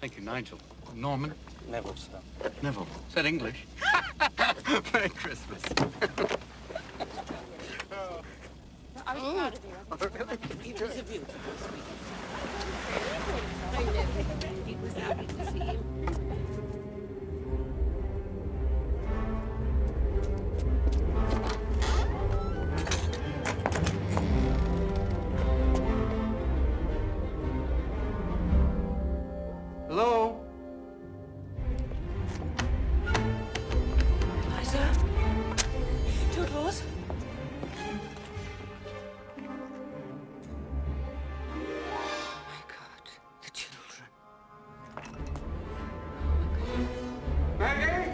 Thank you, Nigel. Norman? Neville, sir. Neville. Said English. Merry Christmas. I was proud of you. It was a beautiful speech. I know. He was happy to see him. Hello? Liza? Toodles? My God, the children. Maggie?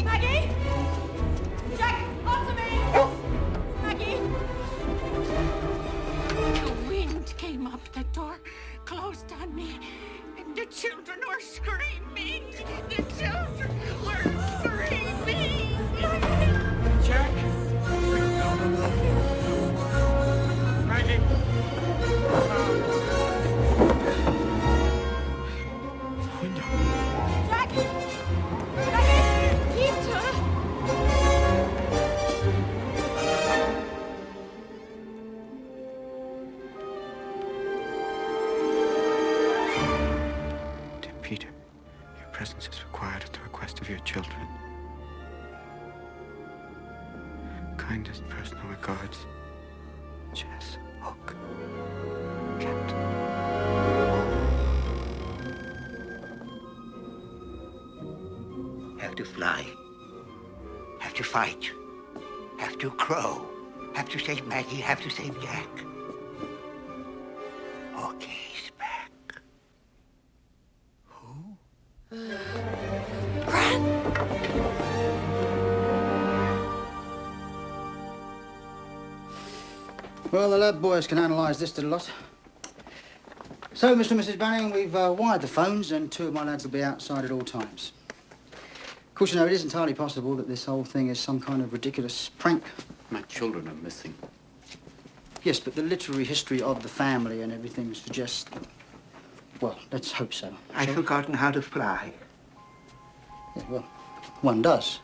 Maggie? Jack, answer me! Maggie? The wind came up the door, closed on me, and the children were screaming. The children were screaming. Jack? Maggie? The window. Jack! Maggie! Peter! Dear Peter, your presence is required at the request of your children. Kindest personal regards, Jess, Hook, Captain. Have to fly. Have to fight. Have to crow. Have to save Maggie. Have to save Jack. Okay's back. Who? Well, the lab boys can analyse this little lot. So, Mr. and Mrs. Banning, we've wired the phones and two of my lads will be outside at all times. Of course, you know, it is entirely possible that this whole thing is some kind of ridiculous prank. My children are missing. Yes, but the literary history of the family and everything suggests... Well, let's hope so. I've forgotten how to fly. Yeah, well, one does.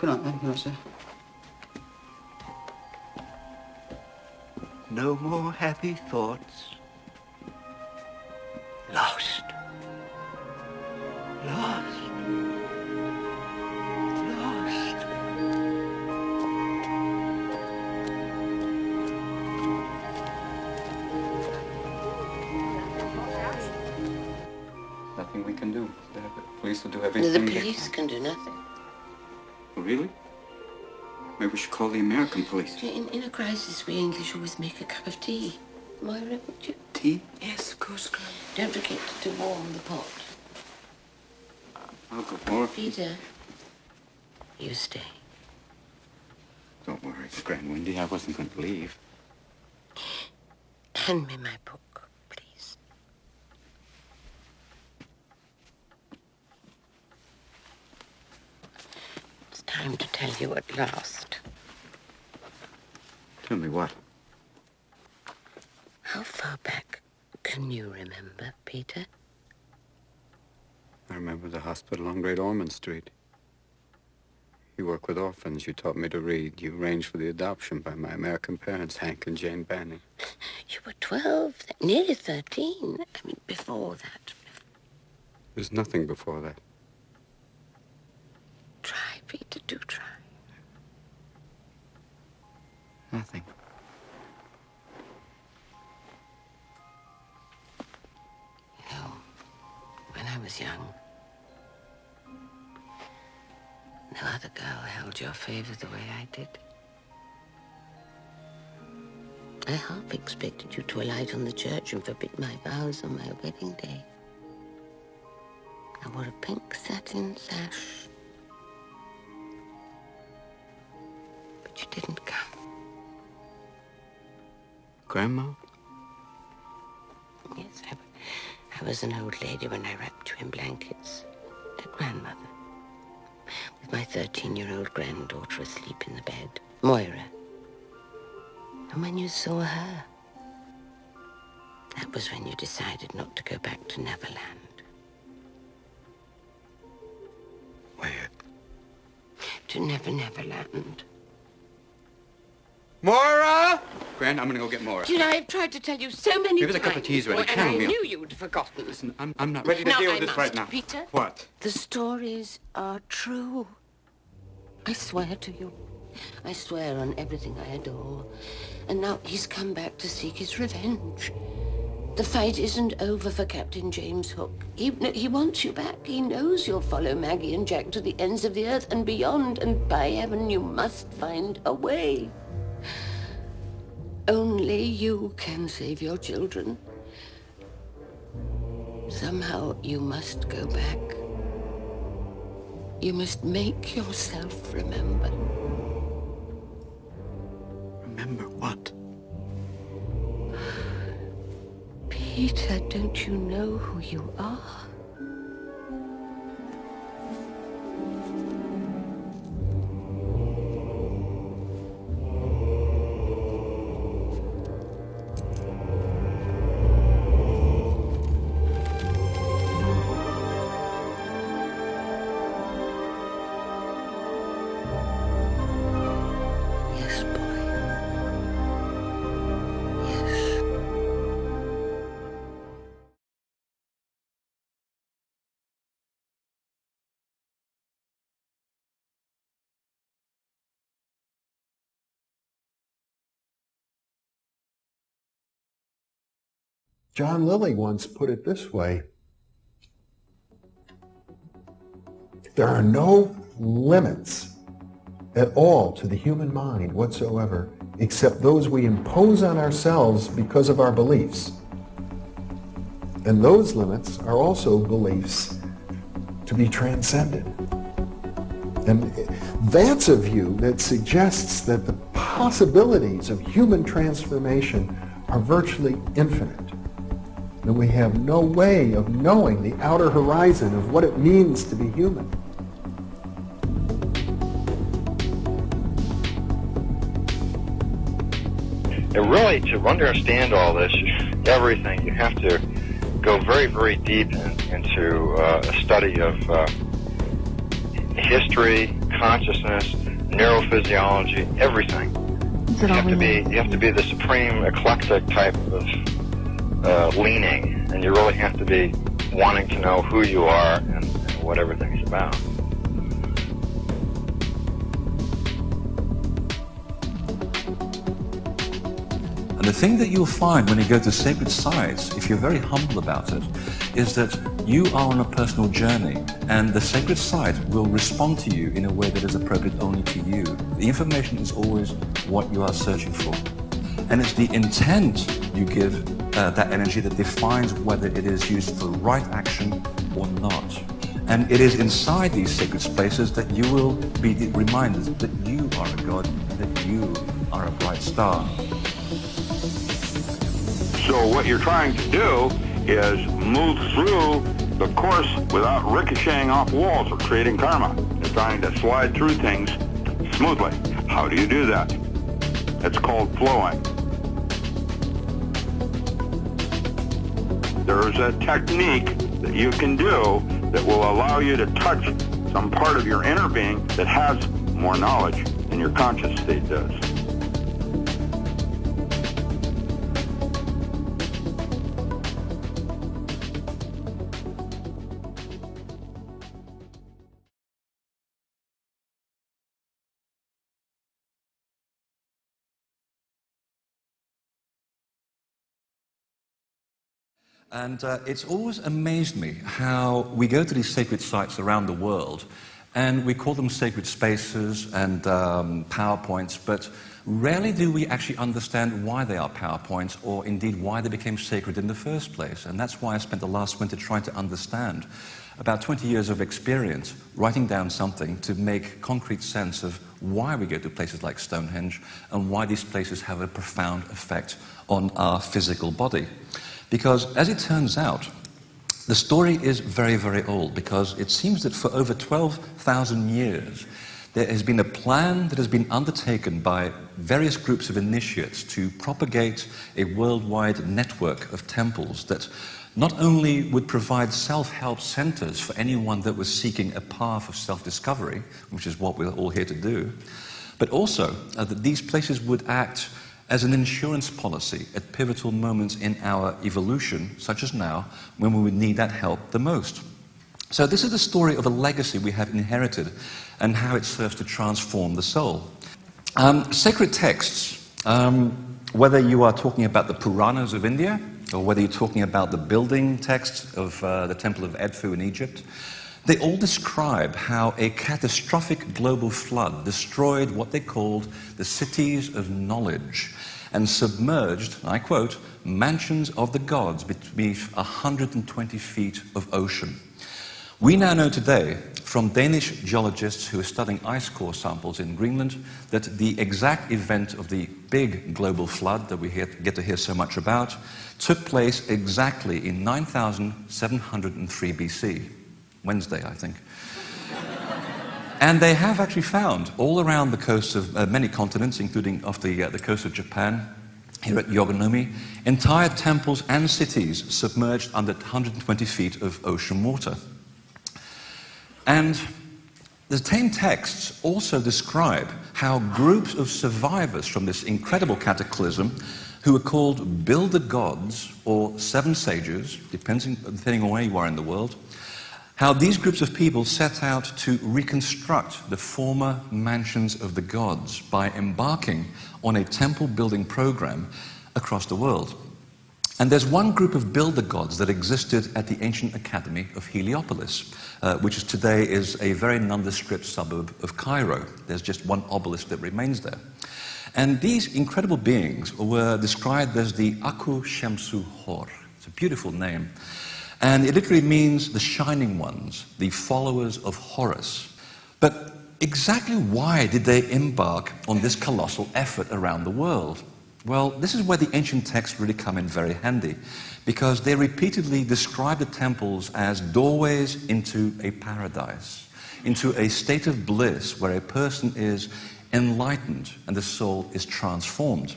Good night, then. Good night, sir. No more happy thoughts. Lost. Lost. Lost. Nothing we can do. The police will do The everything police can do nothing. Oh, really? Maybe we should call the American police. In a crisis, we English always make a cup of tea. Moira, would you? Tea? Yes, of course, Gran. Don't forget to warm the pot. I'll go more. Peter, you stay. Don't worry, it's Grand Windy. I wasn't going to leave. Hand me my book, please. It's time to tell you at last. Tell me what? How far back can you remember, Peter? I remember the hospital on Great Ormond Street. You work with orphans. You taught me to read. You arranged for the adoption by my American parents, Hank and Jane Banning. You were 12, nearly 13. I mean, before that. There's nothing before that. Try, Peter, do try. Nothing. You know, when I was young, no other girl held your favor the way I did. I half expected you to alight on the church and forbid my vows on my wedding day. I wore a pink satin sash. But you didn't come. Grandma? Yes, I was an old lady when I wrapped you in blankets. A grandmother. With my 13-year-old granddaughter asleep in the bed. Moira. And when you saw her, That was when you decided not to go back to Neverland. Where? To Neverland. Maura! Gran, I'm gonna go get Maura. Do you know, I've tried to tell you so many Give us times. a cup of tea's ready. And I Chamomile. knew you'd forgotten. Listen, I'm not ready to deal with this right now. Peter. What? The stories are true. I swear to you. I swear on everything I adore. And now he's come back to seek his revenge. The fight isn't over for Captain James Hook. He wants you back. He knows you'll follow Maggie and Jack to the ends of the earth and beyond. And by heaven, you must find a way. Only you can save your children. Somehow you must go back. You must make yourself remember. Remember what? Peter, don't you know who you are? Yes, boy. Yes. John Lilly once put it this way: there are no limits at all to the human mind whatsoever, except those we impose on ourselves because of our beliefs. And those limits are also beliefs to be transcended. And that's a view that suggests that the possibilities of human transformation are virtually infinite. And we have no way of knowing the outer horizon of what it means to be human. And really, to understand all this, everything, you have to go very, very deep into a study of history, consciousness, neurophysiology, everything. You have to be the supreme eclectic type of leaning, and you really have to be wanting to know who you are and what everything's about. And the thing that you'll find when you go to sacred sites, if you're very humble about it, is that you are on a personal journey, and the sacred site will respond to you in a way that is appropriate only to you. The information is always what you are searching for. And it's the intent you give that energy that defines whether it is used for right action or not. And it is inside these sacred spaces that you will be reminded that you are a god, that you are a bright star. So what you're trying to do is move through the course without ricocheting off walls or creating karma. You're trying to slide through things smoothly. How do you do that? It's called flowing. There's a technique that you can do that will allow you to touch some part of your inner being that has more knowledge than your conscious state does. And it's always amazed me how we go to these sacred sites around the world, and we call them sacred spaces and PowerPoints, but rarely do we actually understand why they are PowerPoints, or indeed why they became sacred in the first place. And that's why I spent the last winter trying to understand. About 20 years of experience writing down something to make concrete sense of why we go to places like Stonehenge and why these places have a profound effect on our physical body. Because, as it turns out, the story is very, very old, because it seems that for over 12,000 years, there has been a plan that has been undertaken by various groups of initiates to propagate a worldwide network of temples that not only would provide self-help centers for anyone that was seeking a path of self-discovery, which is what we're all here to do, but also that these places would act as an insurance policy at pivotal moments in our evolution, such as now, when we would need that help the most. So this is the story of a legacy we have inherited and how it serves to transform the soul. Sacred texts, whether you are talking about the Puranas of India, or whether you're talking about the building texts of the Temple of Edfu in Egypt, they all describe how a catastrophic global flood destroyed what they called the cities of knowledge and submerged, I quote, mansions of the gods beneath 120 feet of ocean. We now know today from Danish geologists who are studying ice core samples in Greenland that the exact event of the big global flood that we get to hear so much about took place exactly in 9703 BC. Wednesday, I think. And they have actually found all around the coasts of many continents, including off the coast of Japan, here at Yogonomi, entire temples and cities submerged under 120 feet of ocean water. And the same texts also describe how groups of survivors from this incredible cataclysm, who are called builder gods or seven sages, depending on where you are in the world, how these groups of people set out to reconstruct the former mansions of the gods by embarking on a temple building program across the world. And there's one group of builder gods that existed at the ancient academy of Heliopolis, which today is a very nondescript suburb of Cairo. There's just one obelisk that remains there. And these incredible beings were described as the Aku Shemsu Hor. It's a beautiful name. And it literally means the shining ones, the followers of Horus. But exactly why did they embark on this colossal effort around the world? Well, this is where the ancient texts really come in very handy, because they repeatedly describe the temples as doorways into a paradise, into a state of bliss where a person is enlightened and the soul is transformed.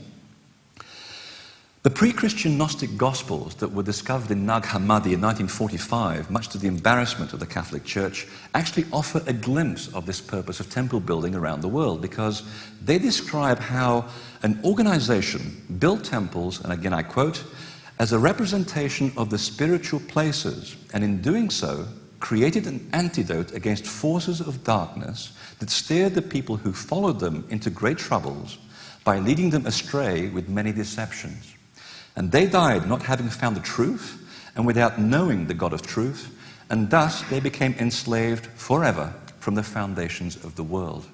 The pre-Christian Gnostic Gospels that were discovered in Nag Hammadi in 1945, much to the embarrassment of the Catholic Church, actually offer a glimpse of this purpose of temple building around the world, because they describe how an organization built temples, and again I quote, as a representation of the spiritual places, and in doing so, created an antidote against forces of darkness that steered the people who followed them into great troubles by leading them astray with many deceptions. And they died not having found the truth and without knowing the God of truth, and thus they became enslaved forever from the foundations of the world.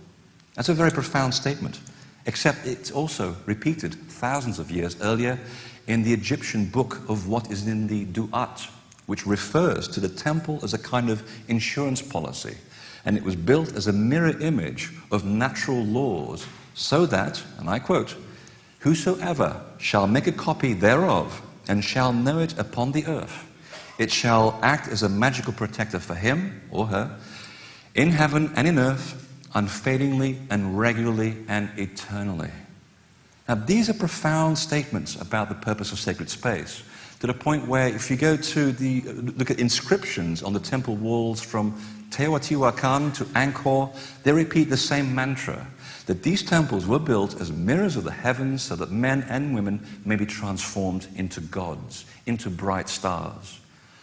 That's a very profound statement, except it's also repeated thousands of years earlier in the Egyptian book of what is in the Duat, which refers to the temple as a kind of insurance policy. And it was built as a mirror image of natural laws so that, and I quote, "Whosoever shall make a copy thereof and shall know it upon the earth, it shall act as a magical protector for him or her in heaven and in earth, unfailingly and regularly and eternally." Now, these are profound statements about the purpose of sacred space, to the point where if you go to look at inscriptions on the temple walls from Teotihuacan to Angkor, they repeat the same mantra, that these temples were built as mirrors of the heavens so that men and women may be transformed into gods, into bright stars.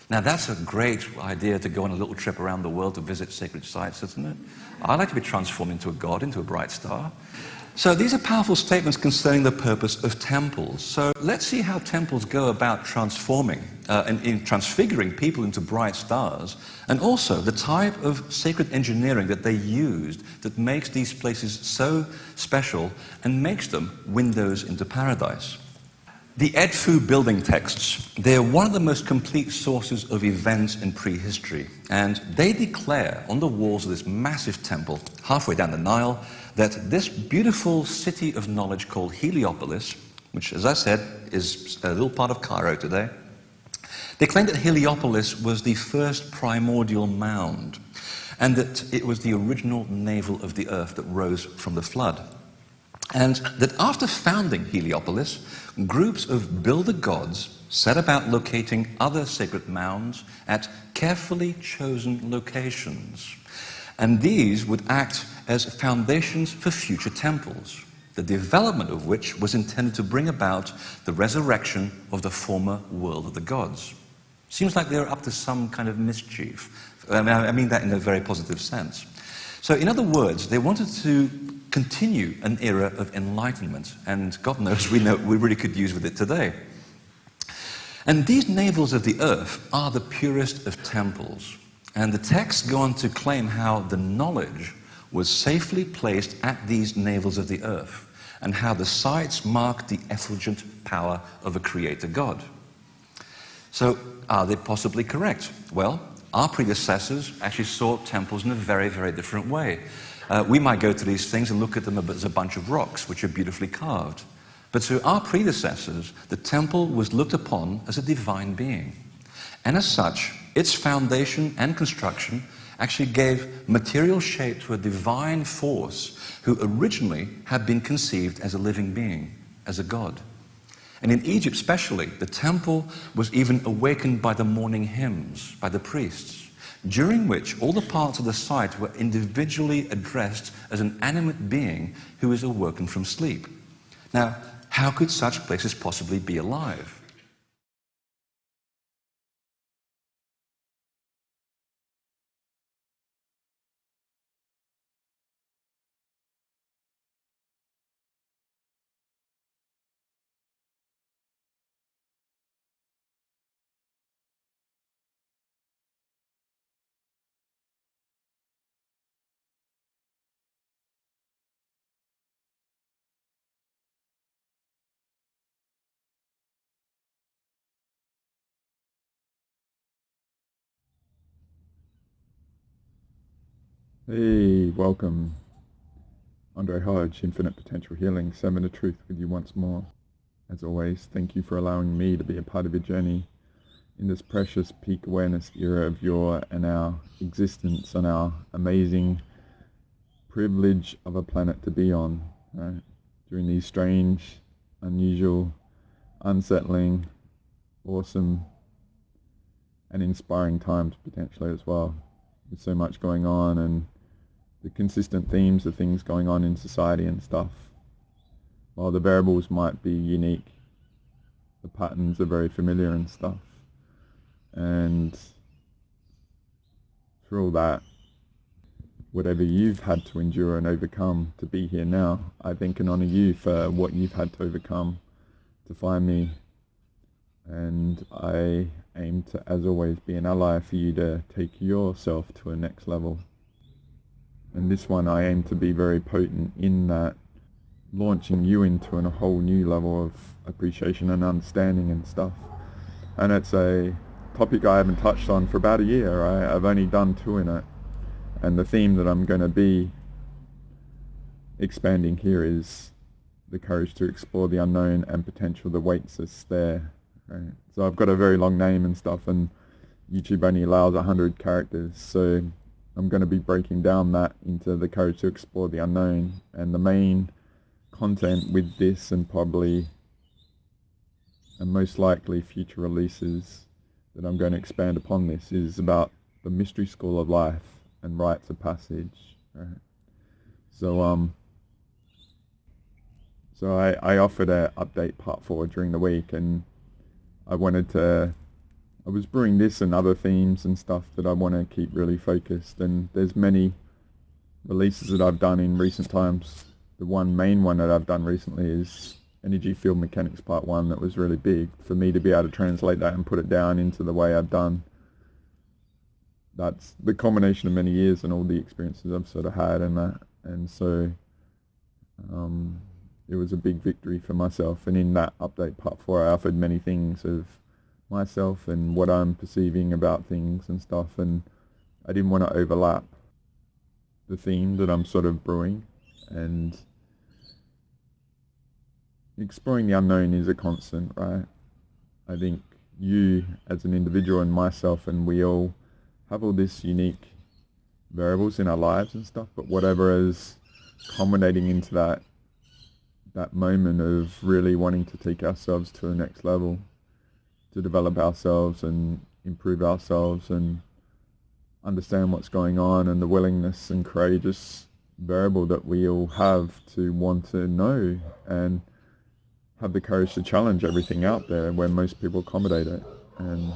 Now that's a great idea to go on a little trip around the world to visit sacred sites, isn't it? I'd like to be transformed into a god, into a bright star. So these are powerful statements concerning the purpose of temples. So let's see how temples go about transforming and in transfiguring people into bright stars, and also the type of sacred engineering that they used that makes these places so special and makes them windows into paradise. The Edfu building texts, they're one of the most complete sources of events in prehistory, and they declare on the walls of this massive temple, halfway down the Nile, that this beautiful city of knowledge called Heliopolis, which, as I said, is a little part of Cairo today, they claim that Heliopolis was the first primordial mound. and that it was the original navel of the earth that rose from the flood. And that after founding Heliopolis, groups of builder gods set about locating other sacred mounds at carefully chosen locations. And these would act as foundations for future temples, the development of which was intended to bring about the resurrection of the former world of the gods. Seems like they're up to some kind of mischief. I mean that in a very positive sense. So in other words, they wanted to continue an era of enlightenment, and God knows we really could use with it today. And these navels of the earth are the purest of temples. And the texts go on to claim how the knowledge was safely placed at these navels of the earth, and how the sites mark the effulgent power of a creator God. So, are they possibly correct? Well, our predecessors actually saw temples in a very, very different way. We might go to these things and look at them as a bunch of rocks, which are beautifully carved. But to our predecessors, the temple was looked upon as a divine being. And as such, its foundation and construction actually gave material shape to a divine force who originally had been conceived as a living being, as a god. And in Egypt especially, the temple was even awakened by the morning hymns, by the priests, during which all the parts of the site were individually addressed as an animate being who is awoken from sleep. Now, how could such places possibly be alive? Hey, welcome. Andre Hodge, Infinite Potential Healing, 7 of Truth with you once more. As always, thank you for allowing me to be a part of your journey in this precious peak awareness era of your and our existence on our amazing privilege of a planet to be on, right? During these strange, unusual, unsettling, awesome, and inspiring times potentially as well. With so much going on and the consistent themes of things going on in society and stuff. While the variables might be unique, the patterns are very familiar and stuff. And through all that, whatever you've had to endure and overcome to be here now, I thank and honor you for what you've had to overcome to find me. And I aim to, as always, be an ally for you to take yourself to a next level. And this one I aim to be very potent in that, launching you into a whole new level of appreciation and understanding and stuff. And it's a topic I haven't touched on for about a year, right? I've only done 2 in it. And the theme that I'm going to be expanding here is the courage to explore the unknown and potential that waits us there. Right? So I've got a very long name and stuff, and YouTube only allows 100 characters. So I'm going to be breaking down that into the courage to explore the unknown. And the main content with this, and probably and most likely future releases that I'm going to expand upon this, is about the mystery school of life and rites of passage. Right? So I offered an update part 4 during the week, and I was brewing this and other themes and stuff that I want to keep really focused. And there's many releases that I've done in recent times. The main one that I've done recently is Energy Field Mechanics Part 1. That was really big for me to be able to translate that and put it down into the way I've done. That's the combination of many years and all the experiences I've sort of had and that. And so it was a big victory for myself. And in that update part 4, I offered many things of myself and what I'm perceiving about things and stuff. And I didn't want to overlap the theme that I'm sort of brewing. And exploring the unknown is a constant, right? I think you as an individual and myself, and we all have all this unique variables in our lives and stuff, but whatever is culminating into that moment of really wanting to take ourselves to the next level, to develop ourselves and improve ourselves and understand what's going on, and the willingness and courageous variable that we all have to want to know and have the courage to challenge everything out there where most people accommodate it. And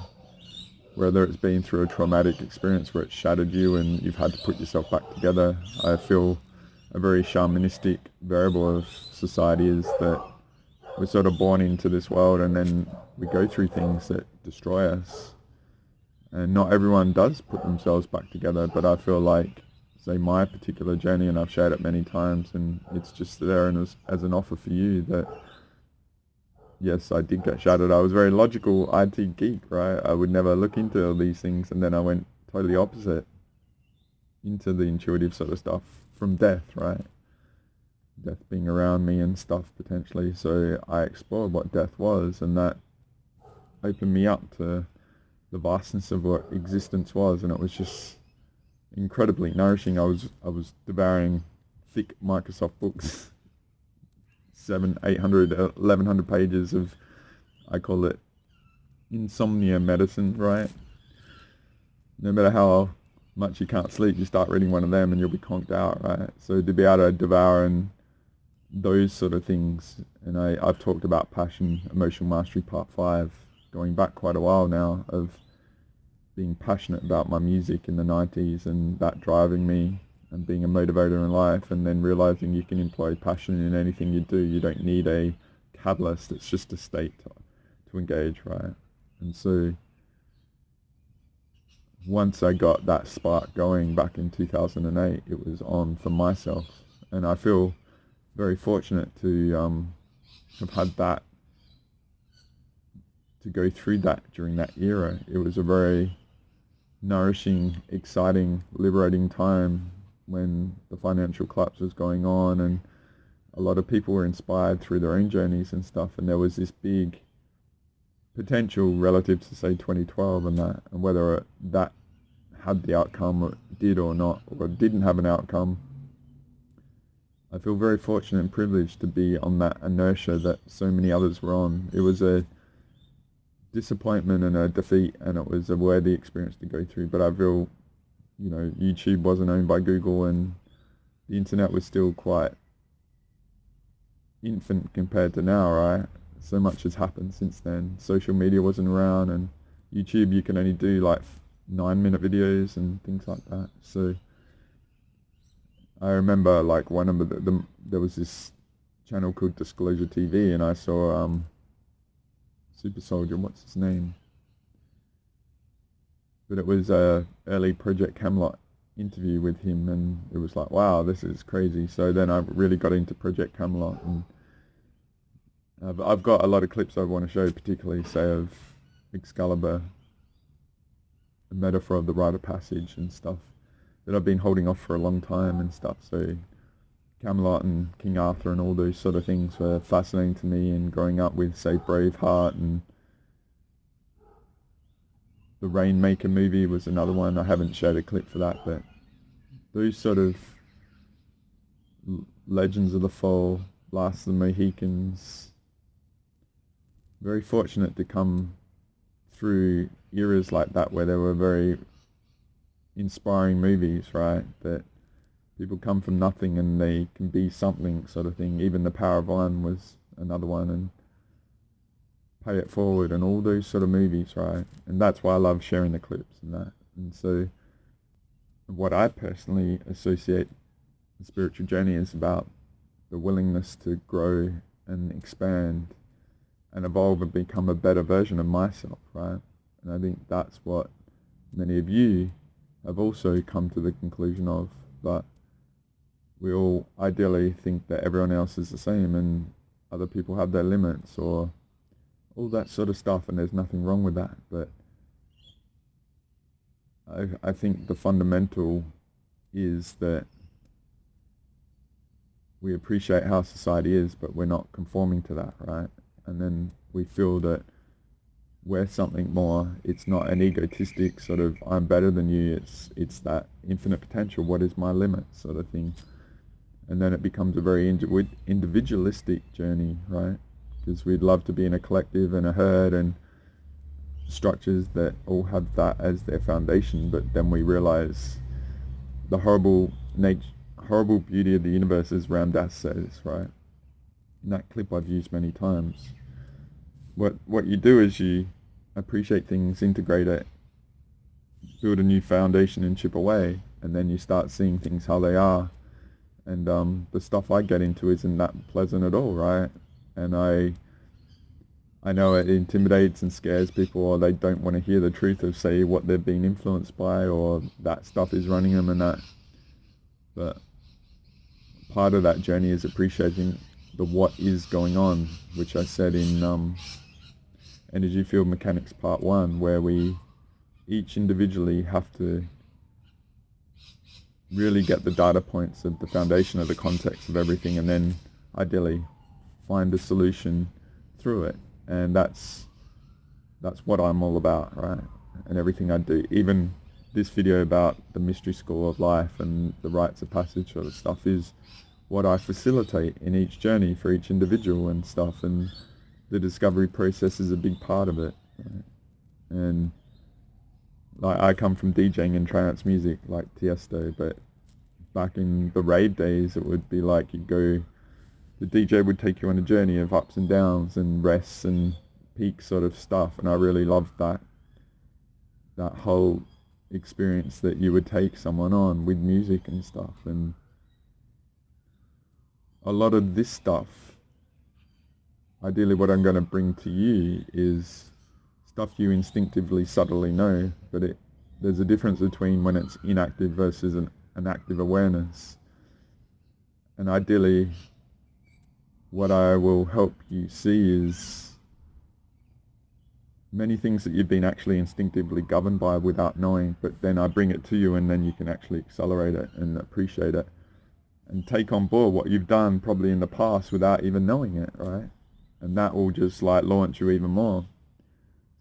whether it's been through a traumatic experience where it shattered you and you've had to put yourself back together, I feel a very shamanistic variable of society is that we're sort of born into this world and then we go through things that destroy us. And not everyone does put themselves back together, but I feel like, say, my particular journey, and I've shared it many times, and it's just there and as an offer for you that, yes, I did get shattered. I was a very logical IT geek, right? I would never look into all these things, and then I went totally opposite into the intuitive sort of stuff from death, right? Death being around me and stuff potentially. So I explored what death was, and that opened me up to the vastness of what existence was, and it was just incredibly nourishing. I was devouring thick Microsoft books, 700, 800, 1100 pages of, I call it insomnia medicine, right? No matter how much you can't sleep, you start reading one of them and you'll be conked out, right? So to be able to devour and those sort of things, and I've talked about Passion, Emotional Mastery Part 5, going back quite a while now, of being passionate about my music in the 90s and that driving me and being a motivator in life, and then realizing you can employ passion in anything you do. You don't need a catalyst, it's just a state to engage, right? And so once I got that spark going back in 2008, it was on for myself, and I feel very fortunate to have had that, to go through that during that era. It was a very nourishing, exciting, liberating time when the financial collapse was going on, and a lot of people were inspired through their own journeys and stuff, and there was this big potential relative to, say, 2012 and that, and whether that had the outcome or did or not, or didn't have an outcome. I feel very fortunate and privileged to be on that inertia that so many others were on. It was a disappointment and a defeat, and it was a worthy experience to go through. But I feel, YouTube wasn't owned by Google, and the internet was still quite infant compared to now, right? So much has happened since then. Social media wasn't around, and YouTube, you can only do like 9-minute videos and things like that. So I remember like one of there was this channel called Disclosure TV, and I saw Super Soldier, what's his name? But it was a early Project Camelot interview with him, and it was like, wow, this is crazy. So then I really got into Project Camelot, and I've got a lot of clips I want to show, particularly, say, of Excalibur, a metaphor of the rite of passage and stuff that I've been holding off for a long time and stuff. So Camelot and King Arthur and all those sort of things were fascinating to me, and growing up with, say, Braveheart, and the Rainmaker movie was another one. I haven't shared a clip for that, but those sort of Legends of the Fall, Last of the Mohicans, very fortunate to come through eras like that where there were very inspiring movies, right? That people come from nothing and they can be something, sort of thing. Even The Power of One was another one, and Pay It Forward, and all those sort of movies, right? And that's why I love sharing the clips and that. And so what I personally associate the spiritual journey is about the willingness to grow and expand and evolve and become a better version of myself, right? And I think that's what many of you have also come to the conclusion of, but we all ideally think that everyone else is the same and other people have their limits or all that sort of stuff, and there's nothing wrong with that. But I think the fundamental is that we appreciate how society is, but we're not conforming to that, right? And then we feel that we're something more. It's not an egotistic sort of I'm better than you. It's that infinite potential. What is my limit sort of thing. And then it becomes a very individualistic journey, right? Because we'd love to be in a collective and a herd and structures that all have that as their foundation, but then we realize the horrible beauty of the universe, as Ram Dass says, right? In that clip I've used many times. What you do is you appreciate things, integrate it, build a new foundation and chip away, and then you start seeing things how they are. And the stuff I get into isn't that pleasant at all, right? And I know it intimidates and scares people, or they don't want to hear the truth of, say, what they've been influenced by, or that stuff is running them and that. But part of that journey is appreciating the what is going on, which I said in Energy Field Mechanics Part 1, where we each individually have to really get the data points of the foundation of the context of everything, and then ideally find a solution through it. And that's what I'm all about, right? And everything I do, even this video about the mystery school of life and the rites of passage sort of stuff, is what I facilitate in each journey for each individual and stuff. And the discovery process is a big part of it, right? And like, I come from DJing and trance music like Tiesto, but back in the rave days it would be like the DJ would take you on a journey of ups and downs and rests and peaks sort of stuff, and I really loved that whole experience that you would take someone on with music and stuff. And a lot of this stuff, ideally what I'm going to bring to you is stuff you instinctively subtly know, but there's a difference between when it's inactive versus an active awareness. And ideally what I will help you see is many things that you've been actually instinctively governed by without knowing, but then I bring it to you, and then you can actually accelerate it and appreciate it and take on board what you've done probably in the past without even knowing it, right? And that will just like launch you even more.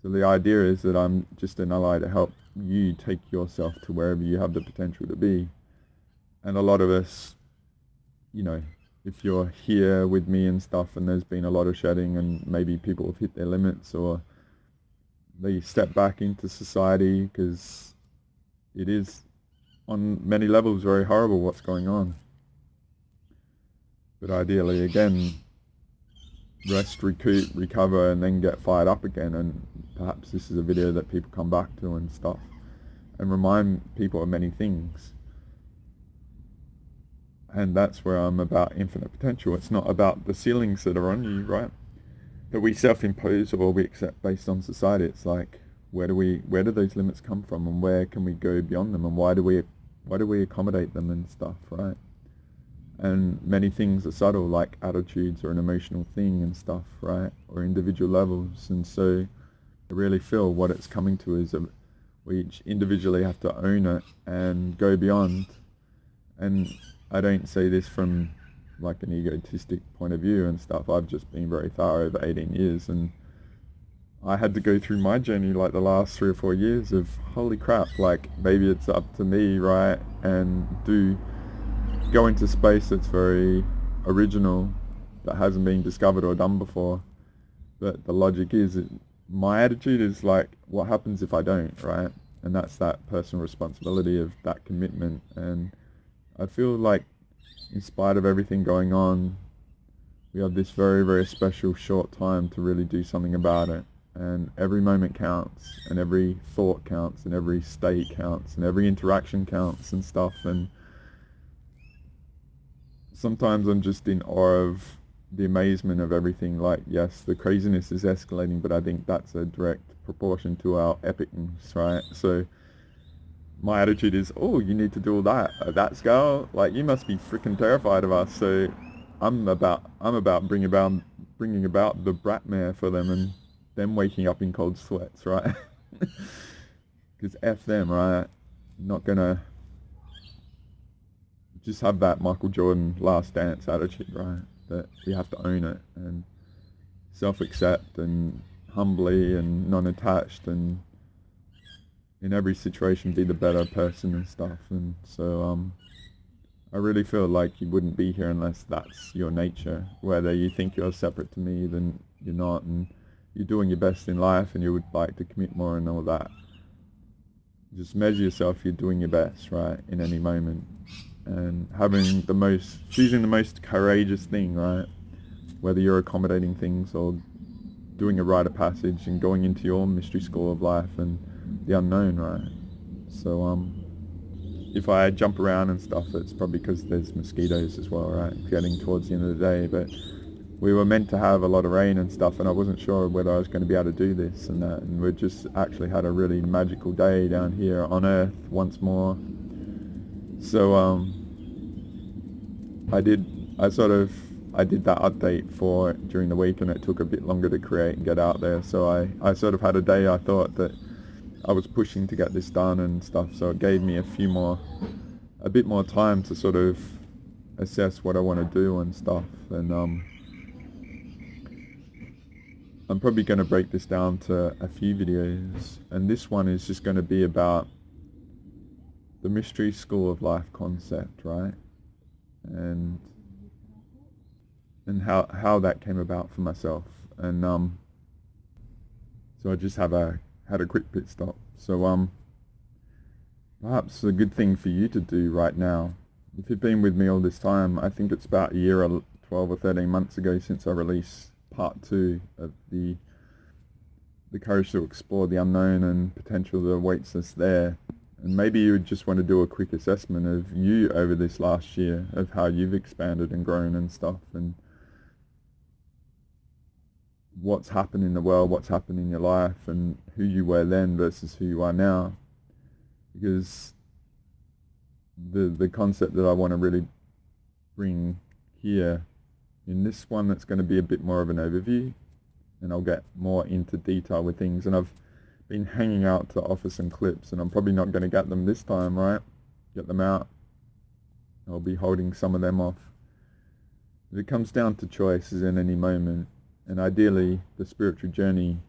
So the idea is that I'm just an ally to help you take yourself to wherever you have the potential to be. And a lot of us, you know, if you're here with me and stuff and there's been a lot of shedding and maybe people have hit their limits or they step back into society, because it is on many levels very horrible what's going on. But ideally, again, rest, recoup, recover, and then get fired up again. And perhaps this is a video that people come back to and stuff and remind people of many things. And that's where I'm about infinite potential. It's not about the ceilings that are on you, right? That we self-impose or we accept based on society. It's like, where do those limits come from, and where can we go beyond them, and why do we accommodate them and stuff, right? And many things are subtle, like attitudes or an emotional thing and stuff, right? Or individual levels. And so I really feel what it's coming to is we each individually have to own it and go beyond. And I don't say this from like an egotistic point of view and stuff. I've just been very thorough over 18 years, and I had to go through my journey like the last 3 or 4 years of holy crap, like maybe it's up to me, right? And go into space that's very original, that hasn't been discovered or done before. But the logic is, my attitude is like, what happens if I don't, right? And that's that personal responsibility of that commitment. And I feel like in spite of everything going on, we have this very, very special short time to really do something about it. And every moment counts, and every thought counts, and every state counts, and every interaction counts and stuff. And sometimes I'm just in awe of the amazement of everything. Like, yes, the craziness is escalating, but I think that's a direct proportion to our epicness, right? So my attitude is, oh, you need to do all that at that scale? Like, you must be freaking terrified of us. So I'm about bringing about the Bratmare for them, and them waking up in cold sweats, right? Because F them, right? Not gonna just have that Michael Jordan Last Dance attitude, right? That you have to own it and self-accept and humbly and non-attached, and in every situation be the better person and stuff. And so I really feel like you wouldn't be here unless that's your nature. Whether you think you're separate to me, then you're not, and you're doing your best in life and you would like to commit more and all that. Just measure yourself, you're doing your best, right, in any moment. And choosing the most courageous thing, right? Whether you're accommodating things or doing a rite of passage and going into your mystery school of life and the unknown, right? So if I jump around and stuff, it's probably because there's mosquitoes as well, right? Getting towards the end of the day, but we were meant to have a lot of rain and stuff, and I wasn't sure whether I was going to be able to do this and that, and we just actually had a really magical day down here on Earth once more. So I did that update for during the week, and it took a bit longer to create and get out there. So I sort of had a day I thought that I was pushing to get this done and stuff, so it gave me a bit more time to sort of assess what I want to do and stuff. And I'm probably going to break this down to a few videos, and this one is just going to be about the mystery school of life concept, right? And how that came about for myself. And so I just had a quick pit stop. So perhaps a good thing for you to do right now, if you've been with me all this time, I think it's about a year or 12 or 13 months ago since I released part 2 of the courage to explore the unknown and potential that awaits us there. And maybe you would just want to do a quick assessment of you over this last year, of how you've expanded and grown and stuff, and what's happened in the world, what's happened in your life, and who you were then versus who you are now. Because the concept that I want to really bring here in this one, that's going to be a bit more of an overview, and I'll get more into detail with things. And I've been hanging out to offer some clips, and I'm probably not going to get them this time, right? Get them out. I'll be holding some of them off. It comes down to choices in any moment, and ideally the spiritual journey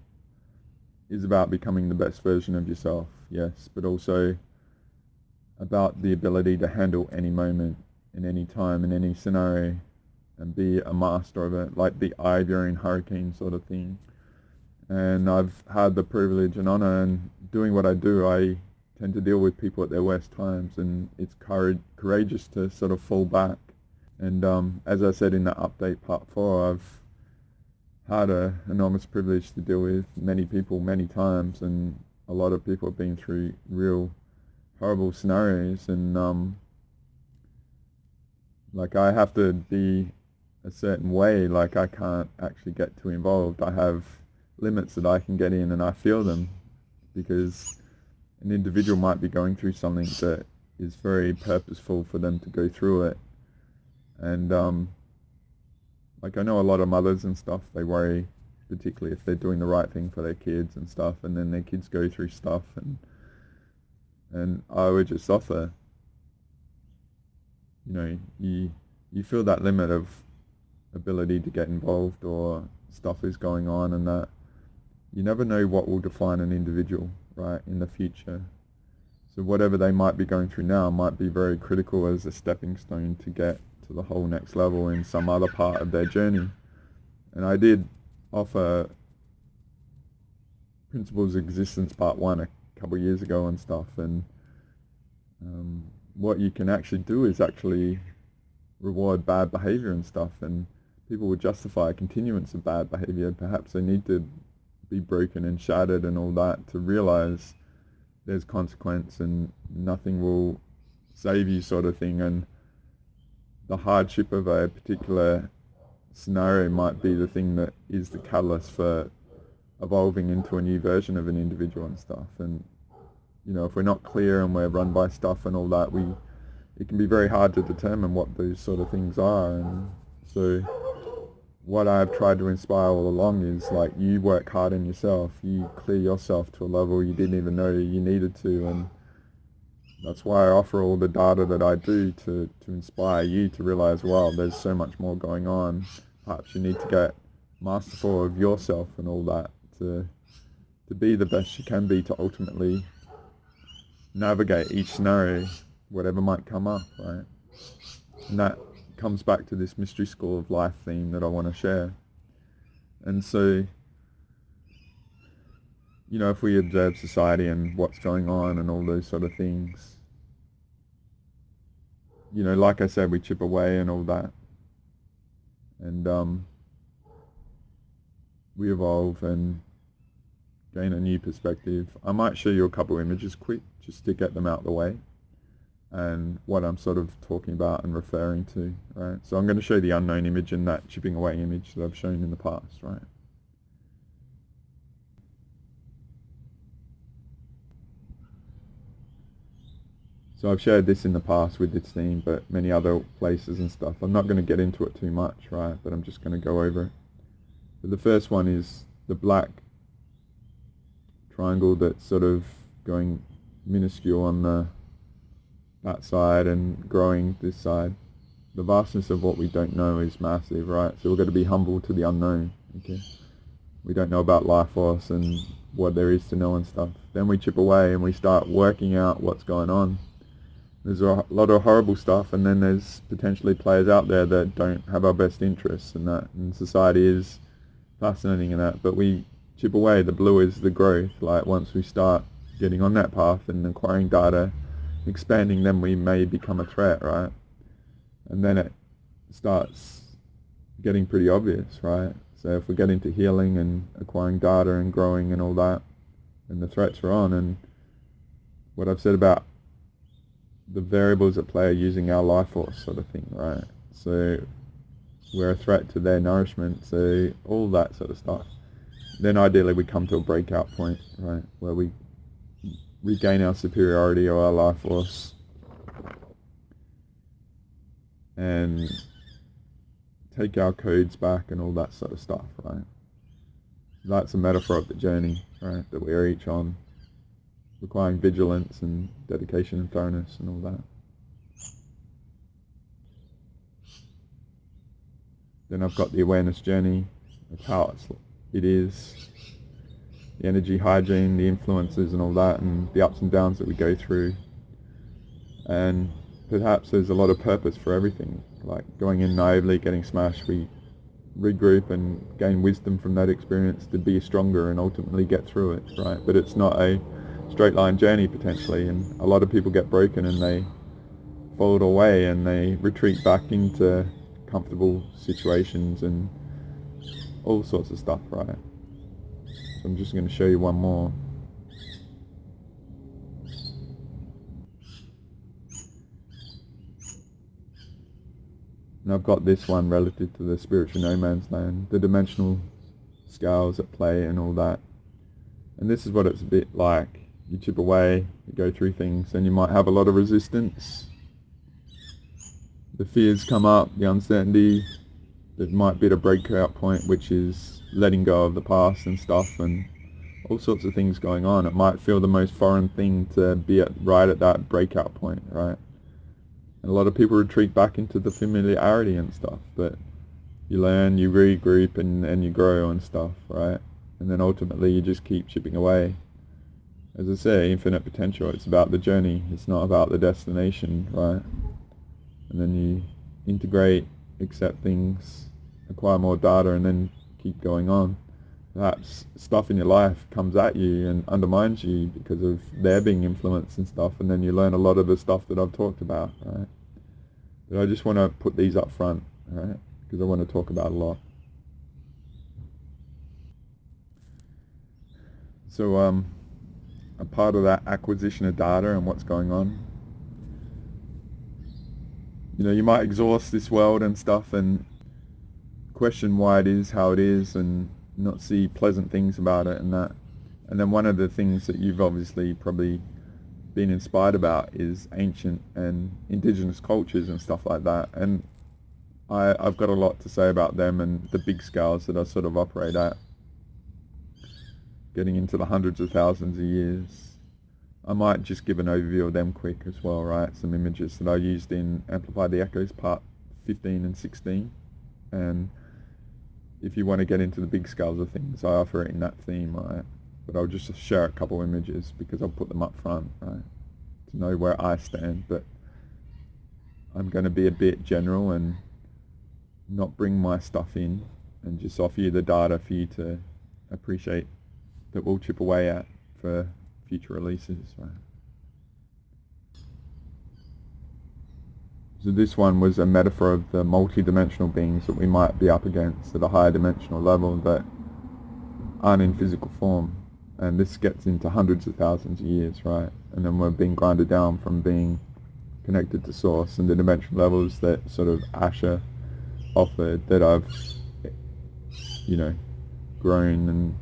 is about becoming the best version of yourself, yes, but also about the ability to handle any moment in any time, in any scenario, and be a master of it, like the eye of your own hurricane sort of thing. And I've had the privilege and honor, and doing what I do, I tend to deal with people at their worst times, and it's courageous to sort of fall back. And as I said in the update part 4, I've had an enormous privilege to deal with many people many times, and a lot of people have been through real horrible scenarios, and like I have to be a certain way, like I can't actually get too involved. I have limits that I can get in, and I feel them, because an individual might be going through something that is very purposeful for them to go through it. And like I know a lot of mothers and stuff, they worry, particularly if they're doing the right thing for their kids and stuff, and then their kids go through stuff, and I would just offer, you know, you feel that limit of ability to get involved, or stuff is going on, and that you never know what will define an individual, right, in the future. So whatever they might be going through now might be very critical as a stepping stone to get to the whole next level in some other part of their journey. And I did offer Principles of Existence Part 1 a couple of years ago and stuff, and what you can actually do is actually reward bad behavior and stuff, and people would justify a continuance of bad behavior. Perhaps they need to be broken and shattered and all that to realize there's consequence and nothing will save you, sort of thing. And the hardship of a particular scenario might be the thing that is the catalyst for evolving into a new version of an individual and stuff. And you know, if we're not clear and we're run by stuff and all that, it can be very hard to determine what those sort of things are. And so what I've tried to inspire all along is, like, you work hard in yourself, you clear yourself to a level you didn't even know you needed to, and that's why I offer all the data that I do to inspire you to realize, wow, there's so much more going on. Perhaps you need to get masterful of yourself and all that To be the best you can be, to ultimately navigate each scenario, whatever might come up, right? And that comes back to this mystery school of life theme that I want to share. And so, you know, if we observe society and what's going on and all those sort of things, you know, like I said, we chip away and all that. And we evolve and gain a new perspective. I might show you a couple images quick, just to get them out of the way, and what I'm sort of talking about and referring to, right? So I'm going to show the unknown image and that chipping away image that I've shown in the past, right? So I've shared this in the past with this theme, but many other places and stuff. I'm not going to get into it too much, right? But I'm just going to go over it. But the first one is the black triangle that's sort of going minuscule on that side and growing this side. The vastness of what we don't know is massive, right? So we're going to be humble to the unknown, okay? We don't know about life force and what there is to know and stuff. Then we chip away and we start working out what's going on. There's a lot of horrible stuff, and then there's potentially players out there that don't have our best interests, and that, and society is fascinating in that. But we chip away. The blue is the growth. Like, once we start getting on that path and acquiring data, expanding, then we may become a threat, right? And then it starts getting pretty obvious, right? So if we get into healing and acquiring data and growing and all that, and the threats are on, and what I've said about the variables at play are using our life force sort of thing, right? So we're a threat to their nourishment, so all that sort of stuff. Then ideally we come to a breakout point, right, where we regain our superiority or our life force and take our codes back and all that sort of stuff, right? That's a metaphor of the journey, right, that we're each on, requiring vigilance and dedication and thoroughness and all that. Then I've got the awareness journey of how it is, the energy hygiene, the influences and all that, and the ups and downs that we go through. And perhaps there's a lot of purpose for everything, like going in naively, getting smashed, we regroup and gain wisdom from that experience to be stronger and ultimately get through it, right? But it's not a straight line journey potentially, and a lot of people get broken and they fall away and they retreat back into comfortable situations and all sorts of stuff, right? So I'm just going to show you one more. And I've got this one relative to the spiritual no man's land, the dimensional scales at play and all that. And this is what it's a bit like. You chip away, you go through things, and you might have a lot of resistance. The fears come up, the uncertainty. There might be at a breakout point, which is letting go of the past and stuff, and all sorts of things going on. It might feel the most foreign thing to be right at that breakout point, right? And a lot of people retreat back into the familiarity and stuff, but you learn, you regroup, and you grow and stuff, right? And then ultimately you just keep chipping away. As I say, infinite potential, it's about the journey, it's not about the destination, right? And then you integrate, accept things, acquire more data, and then keep going on. Perhaps stuff in your life comes at you and undermines you because of their being influenced and stuff, and then you learn a lot of the stuff that I've talked about, right? But I just want to put these up front, right? Because I want to talk about a lot. So a part of that acquisition of data and what's going on, you know, you might exhaust this world and stuff and question why it is how it is and not see pleasant things about it and that. And then one of the things that you've obviously probably been inspired about is ancient and indigenous cultures and stuff like that. And I've got a lot to say about them and the big scales that I sort of operate at, getting into the hundreds of thousands of years. I might just give an overview of them quick as well, right? Some images that I used in Amplify the Echoes part 15 and 16. And if you want to get into the big scales of things, I offer it in that theme, right? But I'll just share a couple images because I'll put them up front, right? To know where I stand, but I'm going to be a bit general and not bring my stuff in and just offer you the data for you to appreciate that we'll chip away at for future releases, right? So this one was a metaphor of the multi-dimensional beings that we might be up against at a higher dimensional level that aren't in physical form. And this gets into hundreds of thousands of years, right? And then we're being grinded down from being connected to source and the dimensional levels that sort of Asher offered that I've, grown and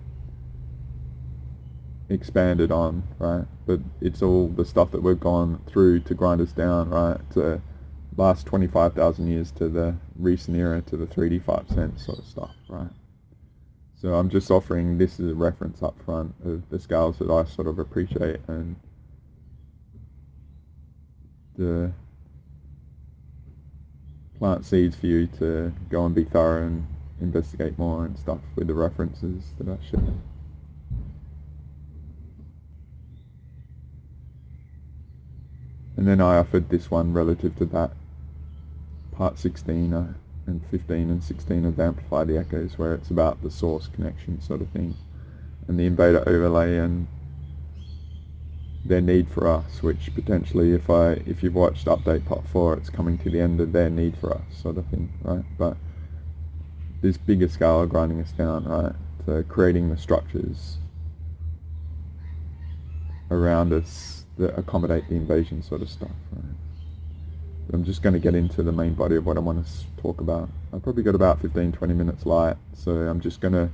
expanded on, right? But it's all the stuff that we've gone through to grind us down, right? To last 25,000 years to the recent era, to the 3D 5 cents sort of stuff, right? So I'm just offering this as a reference up front of the scales that I sort of appreciate and the plant seeds for you to go and be thorough and investigate more and stuff with the references that I share. And then I offered this one relative to that, part 16 and 15 and 16 of Amplify the Echoes, where it's about the source connection sort of thing, and the invader overlay and their need for us, which potentially, if you've watched Update Part 4, it's coming to the end of their need for us sort of thing, right? But this bigger scale of grinding us down, right, to creating the structures around us that accommodate the invasion sort of stuff, right? But I'm just going to get into the main body of what I want to talk about. I've probably got about 15-20 minutes light, so I'm just going to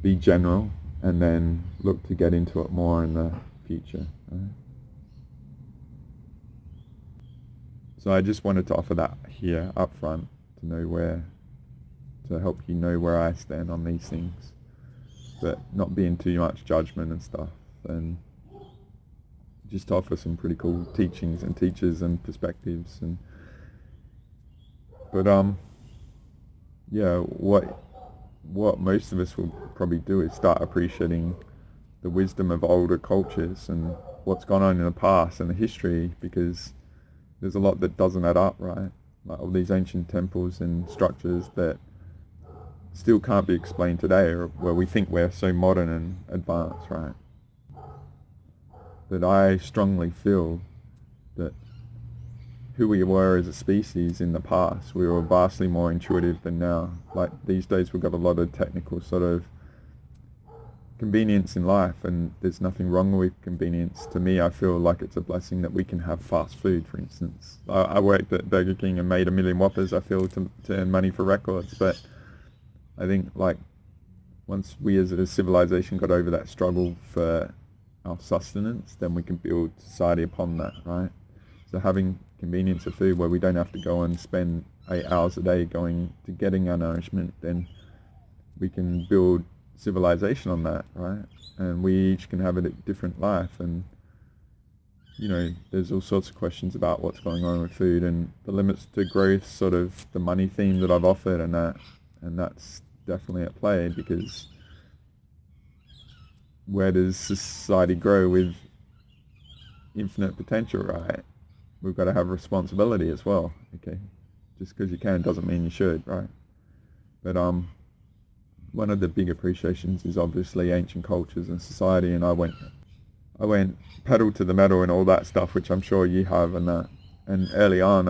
be general and then look to get into it more in the future, right? So I just wanted to offer that here up front to help you know where I stand on these things, but not being too much judgment and stuff, and just offer some pretty cool teachings and teachers and perspectives. And but what most of us will probably do is start appreciating the wisdom of older cultures and what's gone on in the past and the history, because there's a lot that doesn't add up, right? Like all these ancient temples and structures that still can't be explained today, or where we think we're so modern and advanced, right? But I strongly feel that who we were as a species in the past, we were vastly more intuitive than now. Like these days we've got a lot of technical sort of convenience in life, and there's nothing wrong with convenience. To me, I feel like it's a blessing that we can have fast food, for instance. I worked at Burger King and made 1 million Whoppers, I feel, to earn money for records, but I think like once we as a civilization got over that struggle for our sustenance, then we can build society upon that, right? So having convenience of food where we don't have to go and spend 8 hours a day going to getting our nourishment, then we can build civilization on that, right? And we each can have a different life, and there's all sorts of questions about what's going on with food and the limits to growth, sort of the money theme that I've offered, and that's definitely at play, because where does society grow with infinite potential, right? We've got to have responsibility as well, okay? Just because you can doesn't mean you should, right? But one of the big appreciations is obviously ancient cultures and society, and I went pedal to the metal and all that stuff, which I'm sure you have, and that. And early on,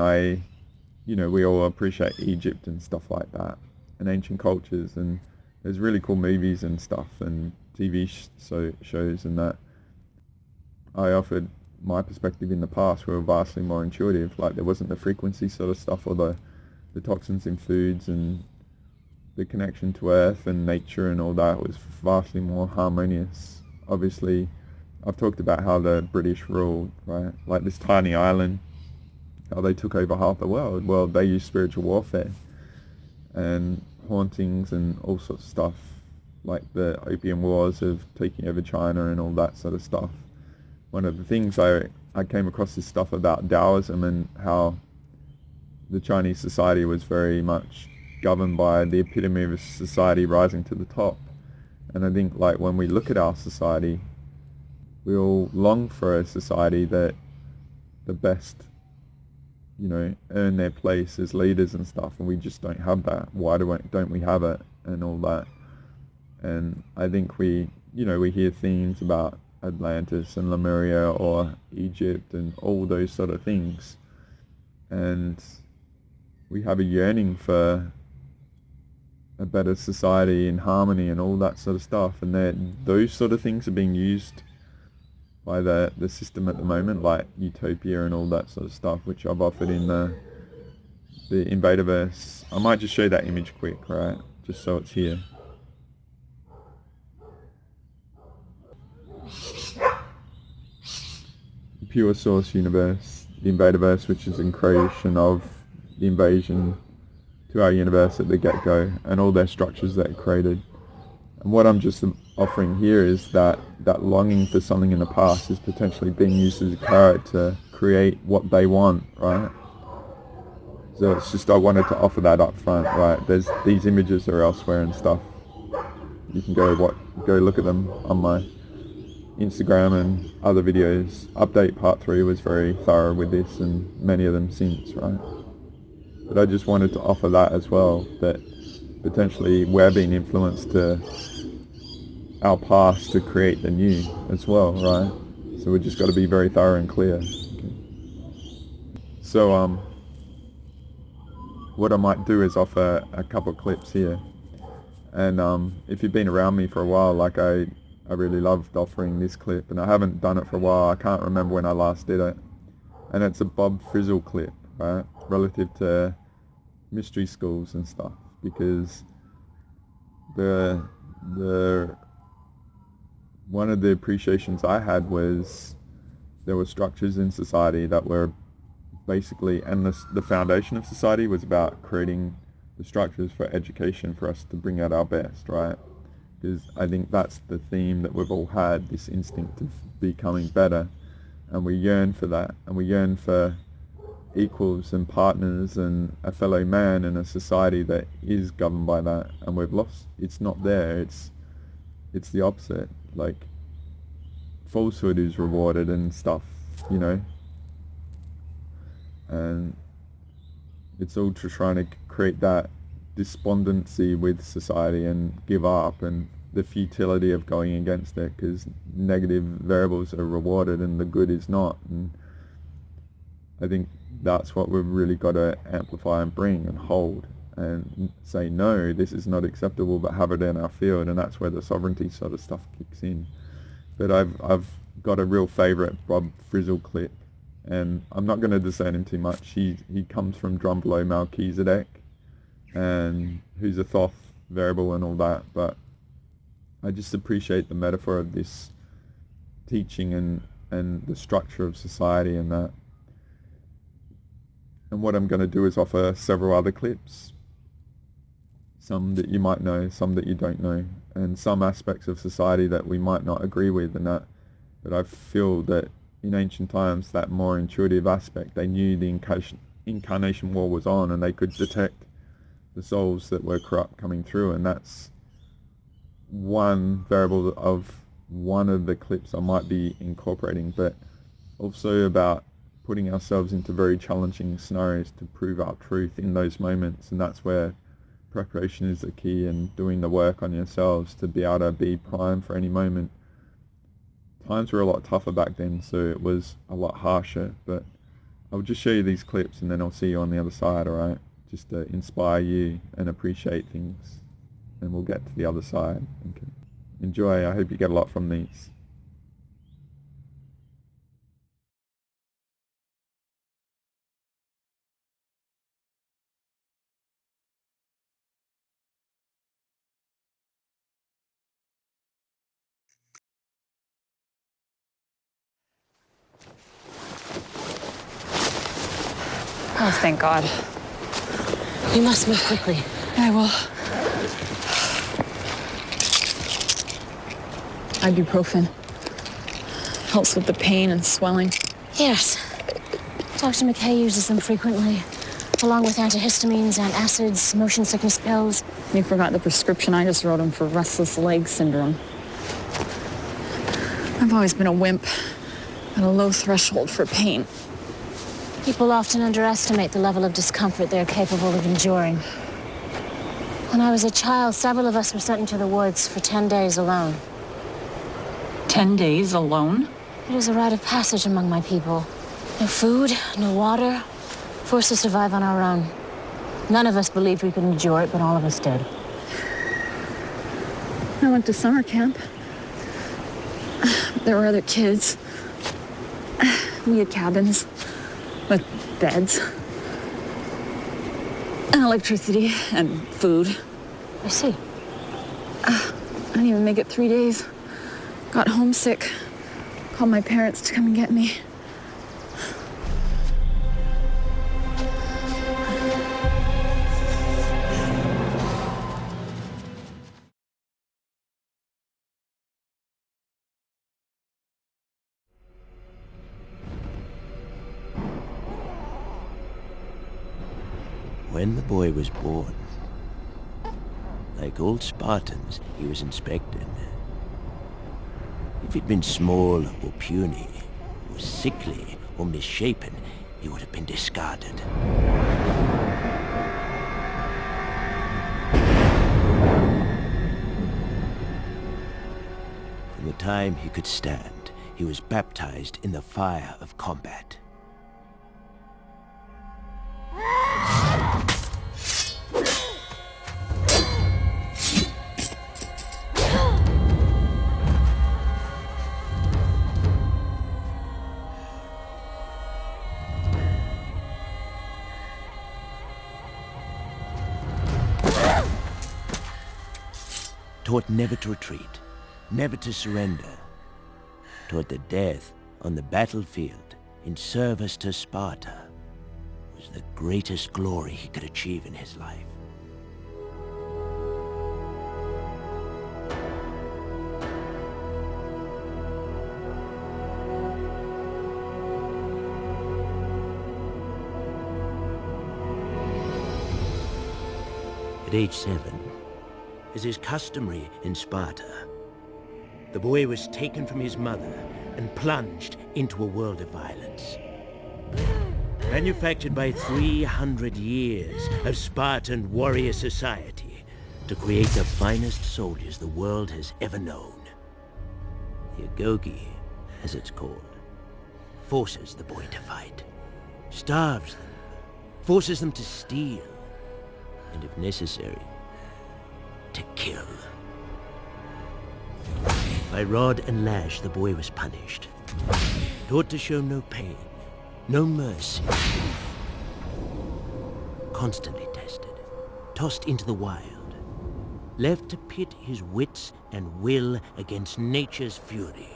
we all appreciate Egypt and stuff like that, and ancient cultures, and there's really cool movies and stuff and TV shows and that. I offered my perspective in the past. We were vastly more intuitive. Like there wasn't the frequency sort of stuff, or the toxins in foods, and the connection to earth and nature and all that was vastly more harmonious. Obviously, I've talked about how the British ruled, right? Like this tiny island, how they took over half the world. Well, they used spiritual warfare and hauntings and all sorts of stuff, like the Opium Wars of taking over China and all that sort of stuff. One of the things I came across this stuff about Taoism and how the Chinese society was very much governed by the epitome of society rising to the top. And I think like when we look at our society, we all long for a society that the best, you know, earn their place as leaders and stuff, and we just don't have that. Why don't we have it and all that? And I think we hear themes about Atlantis and Lemuria or Egypt and all those sort of things, and we have a yearning for a better society in harmony and all that sort of stuff, and those sort of things are being used by the system at the moment, like utopia and all that sort of stuff, which I've offered in the Invaderverse. I might just show that image quick, right, just so it's here. The Pure Source Universe, the Invaderverse, which is in creation of the invasion to our universe at the get-go, and all their structures that it created. And what I'm just offering here is that longing for something in the past is potentially being used as a carrot to create what they want, right? So it's just, I wanted to offer that up front, right? There's these images are elsewhere and stuff. You can go look at them on my Instagram and other videos. Update part 3 was very thorough with this, and many of them since, right? But I just wanted to offer that as well, that potentially we're being influenced to our past to create the new as well, right? So we just got to be very thorough and clear. So what I might do is offer a couple of clips here, and if you've been around me for a while, like I really loved offering this clip, and I haven't done it for a while. I can't remember when I last did it, and it's a Bob Frizzle clip, right, relative to mystery schools and stuff, because the one of the appreciations I had was there were structures in society that were basically, and the foundation of society was about creating the structures for education for us to bring out our best, right? Because I think that's the theme that we've all had, this instinct of becoming better, and we yearn for that, and we yearn for equals and partners and a fellow man in a society that is governed by that, and we've lost. It's not there. It's the opposite. Like, falsehood is rewarded and stuff, you know, and it's all to trying to create that despondency with society and give up, and the futility of going against it, because negative variables are rewarded and the good is not. And I think that's what we've really got to amplify and bring and hold and say, no, this is not acceptable, but have it in our field. And that's where the sovereignty sort of stuff kicks in. But I've got a real favourite Bob Frizzle clip, and I'm not going to discern him too much. He comes from Drumbelow Melchizedek, and who's a Thoth variable and all that, but I just appreciate the metaphor of this teaching and the structure of society and that. And what I'm going to do is offer several other clips, some that you might know, some that you don't know, and some aspects of society that we might not agree with, and that I feel that in ancient times, that more intuitive aspect, they knew the incarnation war was on, and they could detect the souls that were corrupt coming through, and that's one variable of one of the clips I might be incorporating, but also about putting ourselves into very challenging scenarios to prove our truth in those moments. And that's where preparation is the key, and doing the work on yourselves to be able to be primed for any moment. Times were a lot tougher back then, so it was a lot harsher, but I'll just show you these clips and then I'll see you on the other side, alright? Just to inspire you and appreciate things, and we'll get to the other side. Okay. Enjoy. I hope you get a lot from these. Oh, thank God. We must move quickly. I will. Ibuprofen. Helps with the pain and swelling. Yes. Dr. McKay uses them frequently. along with antihistamines, antacids, motion sickness pills. You forgot the prescription I just wrote him for restless leg syndrome. I've always been a wimp at a low threshold for pain. People often underestimate the level of discomfort they're capable of enduring. When I was a child, several of us were sent into the woods for 10 days alone. 10 days alone? It was a rite of passage among my people. No food, no water, forced to survive on our own. None of us believed we could endure it, but all of us did. I went to summer camp. There were other kids. We had cabins with beds and electricity and food. I see. I didn't even make it 3 days. Got homesick. Called my parents to come and get me. When the boy was born, like old Spartans, he was inspected. If he'd been small or puny, or sickly or misshapen, he would have been discarded. From the time he could stand, he was baptized in the fire of combat. Taught never to retreat, never to surrender. Taught that death on the battlefield in service to Sparta was the greatest glory he could achieve in his life. At age 7, as is customary in Sparta, the boy was taken from his mother and plunged into a world of violence. Manufactured by 300 years of Spartan warrior society to create the finest soldiers the world has ever known. The Agoge, as it's called, forces the boy to fight, starves them, forces them to steal, and if necessary, to kill. By rod and lash, the boy was punished. Taught to show no pain, no mercy. Constantly tested, tossed into the wild, left to pit his wits and will against nature's fury.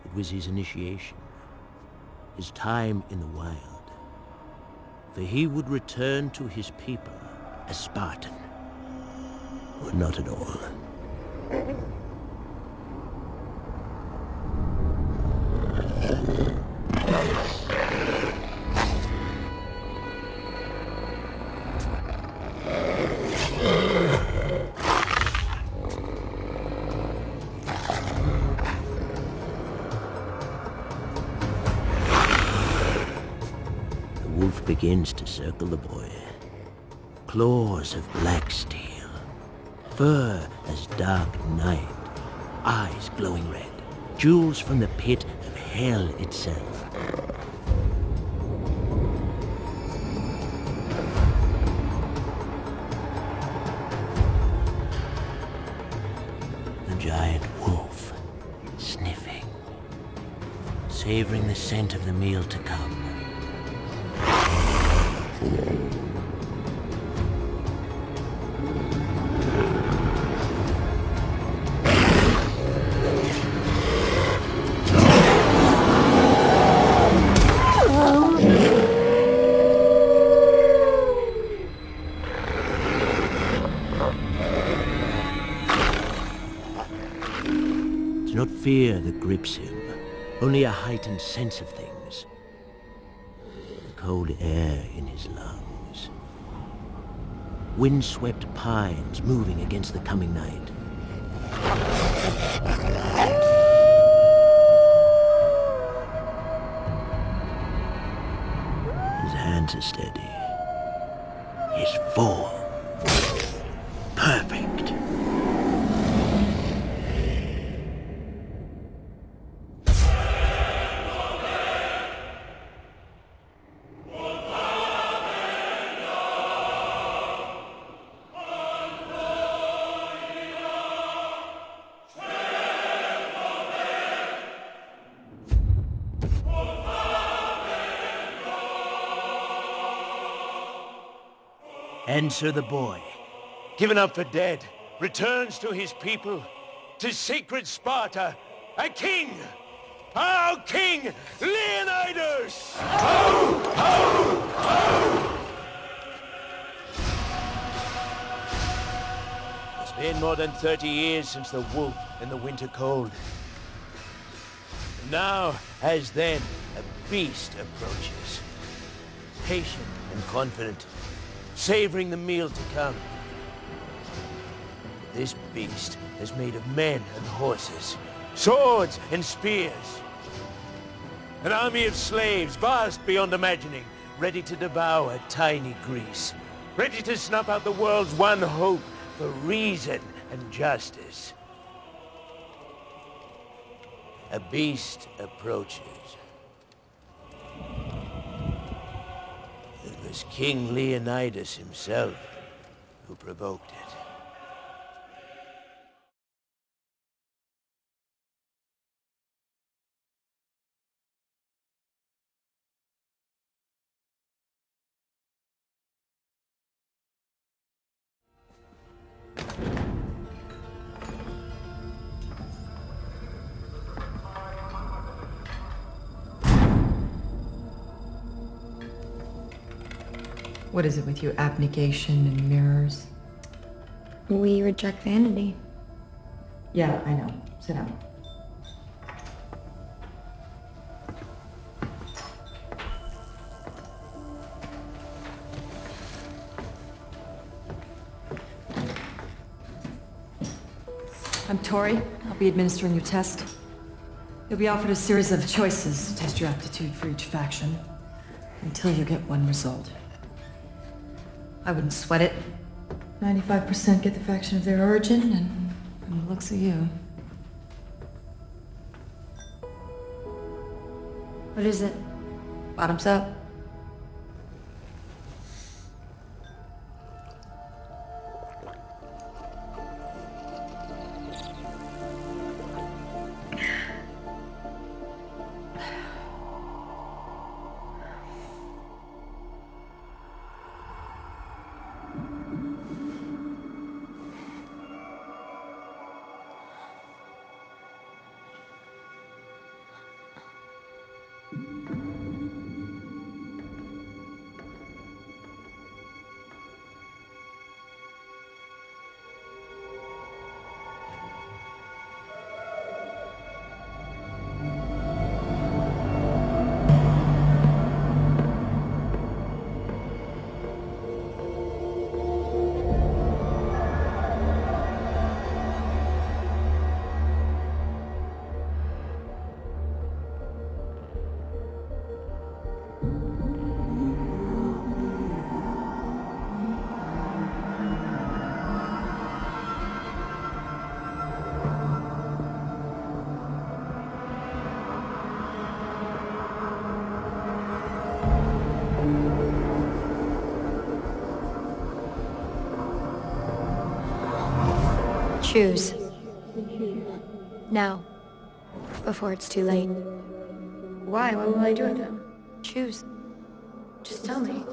It was his initiation, his time in the wild, for he would return to his people a Spartan. Or not at all. The wolf begins to circle the boy. Claws of black steel. Fur as dark night, eyes glowing red, jewels from the pit of hell itself. The giant wolf, sniffing, savoring the scent of the meal to come. It's not fear that grips him, only a heightened sense of things. The cold air in his lungs. Windswept pines moving against the coming night. His hands are steady. His form perfect. Enter the boy, given up for dead, returns to his people, to sacred Sparta, a king! Our king, Leonidas! Ho, ho, ho! It's been more than 30 years since the wolf and the winter cold. And now, as then, a beast approaches, patient and confident, savoring the meal to come. This beast is made of men and horses, swords and spears. An army of slaves, vast beyond imagining, ready to devour tiny Greece, ready to snuff out the world's one hope for reason and justice. A beast approaches. It was King Leonidas himself who provoked it. What is it with you, abnegation and mirrors? We reject vanity. Yeah, I know. Sit down. I'm Tori. I'll be administering your test. You'll be offered a series of choices to test your aptitude for each faction, until you get one result. I wouldn't sweat it. 95% get the faction of their origin, and from the looks of you. What is it? Bottoms up. Choose. Now. Before it's too late. Why? Why will I do it then? Choose. Just tell me.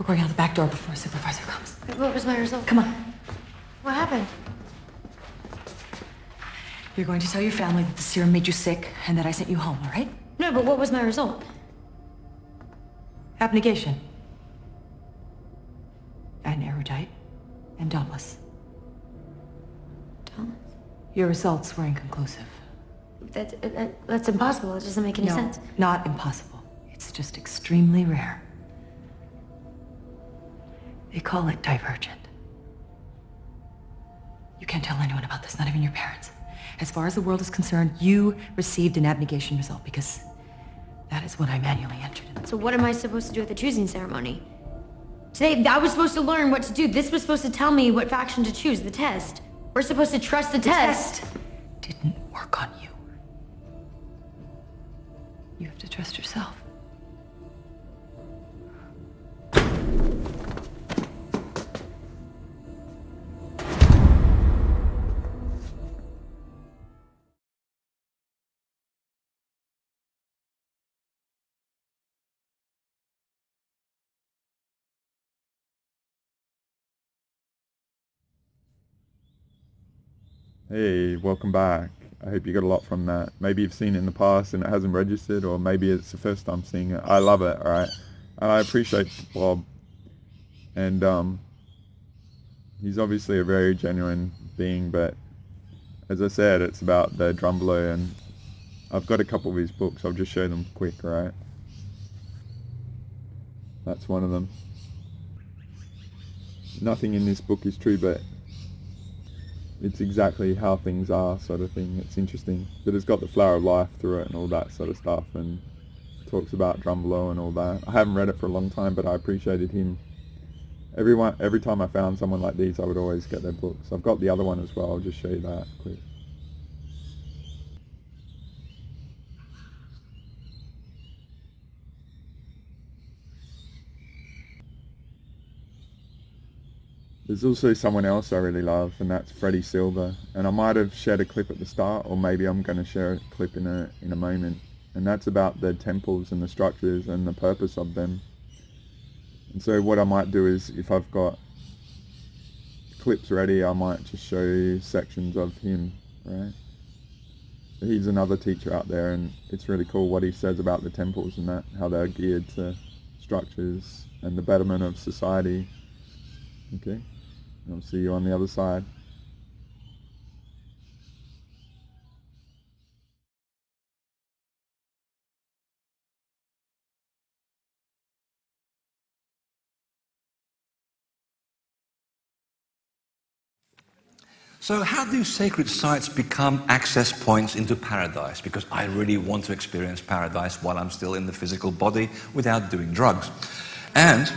We're going out the back door before Supervisor comes. What was my result? Come on. What happened? You're going to tell your family that the serum made you sick and that I sent you home, all right? No, but what was my result? Abnegation. And erudite. And dauntless. Dauntless? Your results were inconclusive. That's impossible. It doesn't make any sense. Not impossible. It's just extremely rare. They call it divergent. You can't tell anyone about this, not even your parents. As far as the world is concerned, you received an abnegation result because that is what I manually entered in. So what am I supposed to do at the choosing ceremony? Today, I was supposed to learn what to do. This was supposed to tell me what faction to choose, the test. We're supposed to trust the test. The test didn't work on you. You have to trust yourself. Hey, welcome back. I hope you got a lot from that. Maybe you've seen it in the past and it hasn't registered, or maybe it's the first time seeing it. I love it, alright? And I appreciate Bob. And he's obviously a very genuine being, but as I said, it's about the Drumbler, and I've got a couple of his books. I'll just show them quick, right? That's one of them. Nothing in this book is true, but it's exactly how things are, sort of thing. It's interesting. But it's got the flower of life through it and all that sort of stuff, and talks about Drumbler and all that. I haven't read it for a long time, but I appreciated him. Every time I found someone like these, I would always get their books. I've got the other one as well. I'll just show you that quick. There's also someone else I really love, and that's Freddie Silver. And I might have shared a clip at the start, or maybe I'm going to share a clip in a moment. And that's about the temples and the structures and the purpose of them. And so what I might do is, if I've got clips ready, I might just show you sections of him, right? He's another teacher out there, and it's really cool what he says about the temples and that, how they're geared to structures and the betterment of society. Okay, I'll see you on the other side. So how do sacred sites become access points into paradise? Because I really want to experience paradise while I'm still in the physical body without doing drugs. And,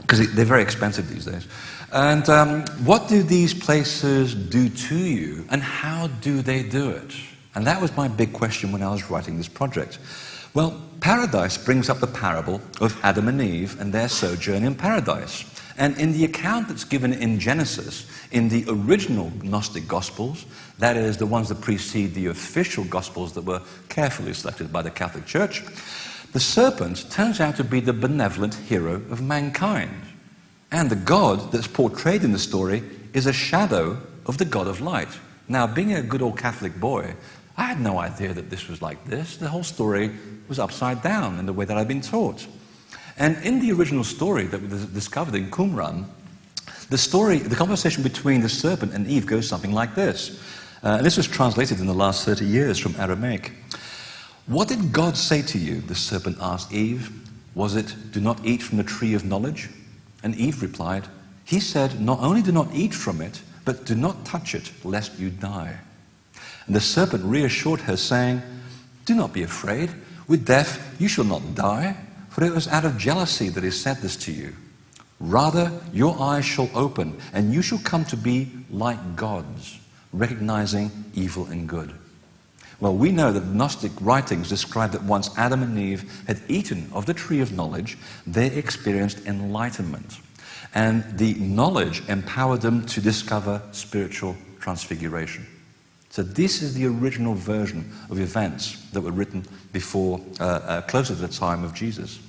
because they're very expensive these days. And what do these places do to you, and how do they do it? And that was my big question when I was writing this project. Well, paradise brings up the parable of Adam and Eve and their sojourn in paradise. And in the account that's given in Genesis, in the original Gnostic Gospels, that is, the ones that precede the official Gospels that were carefully selected by the Catholic Church, the serpent turns out to be the benevolent hero of mankind. And the God that's portrayed in the story is a shadow of the God of light. Now, being a good old Catholic boy, I had no idea that this was like this. The whole story was upside down in the way that I'd been taught. And in the original story that was discovered in Qumran, the conversation between the serpent and Eve goes something like this. This was translated in the last 30 years from Aramaic. What did God say to you? The serpent asked Eve. Was it, do not eat from the tree of knowledge? And Eve replied, he said, not only do not eat from it, but do not touch it, lest you die. And the serpent reassured her, saying, do not be afraid. With death you shall not die, for it was out of jealousy that he said this to you. Rather, your eyes shall open, and you shall come to be like gods, recognizing evil and good. Well, we know that the Gnostic writings describe that once Adam and Eve had eaten of the tree of knowledge, they experienced enlightenment. And the knowledge empowered them to discover spiritual transfiguration. So this is the original version of events that were written before, closer to the time of Jesus.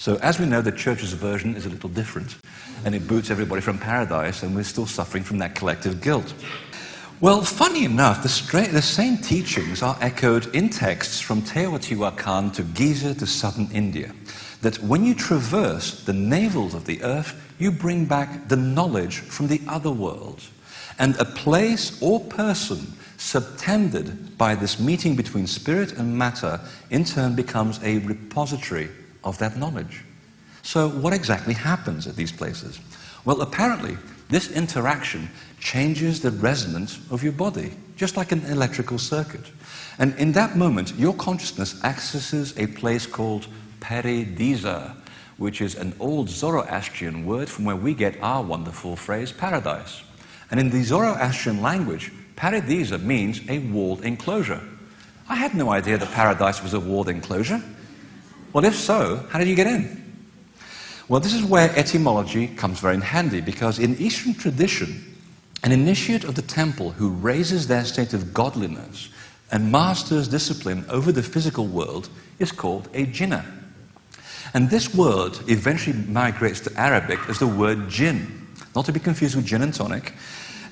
So as we know, the church's version is a little different, and it boots everybody from paradise, and we're still suffering from that collective guilt. Well, funny enough, the same teachings are echoed in texts from Teotihuacan to Giza to southern India, that when you traverse the navels of the earth, you bring back the knowledge from the other world. And a place or person subtended by this meeting between spirit and matter in turn becomes a repository of that knowledge. So what exactly happens at these places? Well, apparently, this interaction changes the resonance of your body, just like an electrical circuit. And in that moment, your consciousness accesses a place called Paradisa, which is an old Zoroastrian word from where we get our wonderful phrase, paradise. And in the Zoroastrian language, Paradisa means a walled enclosure. I had no idea that paradise was a walled enclosure. Well, if so, how did you get in? Well, this is where etymology comes very in handy, because in Eastern tradition, an initiate of the temple who raises their state of godliness and masters discipline over the physical world is called a jinnah. And this word eventually migrates to Arabic as the word jinn, not to be confused with gin and tonic.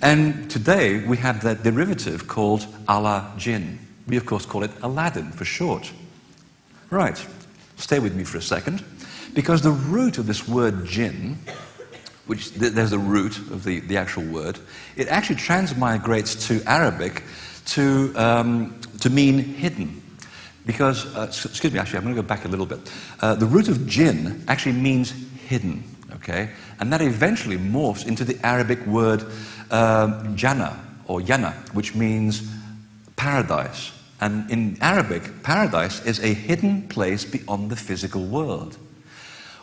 And today we have that derivative called Allah Jinn. We of course call it Aladdin for short. Right, stay with me for a second, because the root of this word jinn, which there's the root of the actual word, it actually transmigrates to Arabic to mean hidden. Because, excuse me, actually, I'm going to go back a little bit. The root of jinn actually means hidden, okay? And that eventually morphs into the Arabic word jannah, or yana, which means paradise. And in Arabic, paradise is a hidden place beyond the physical world.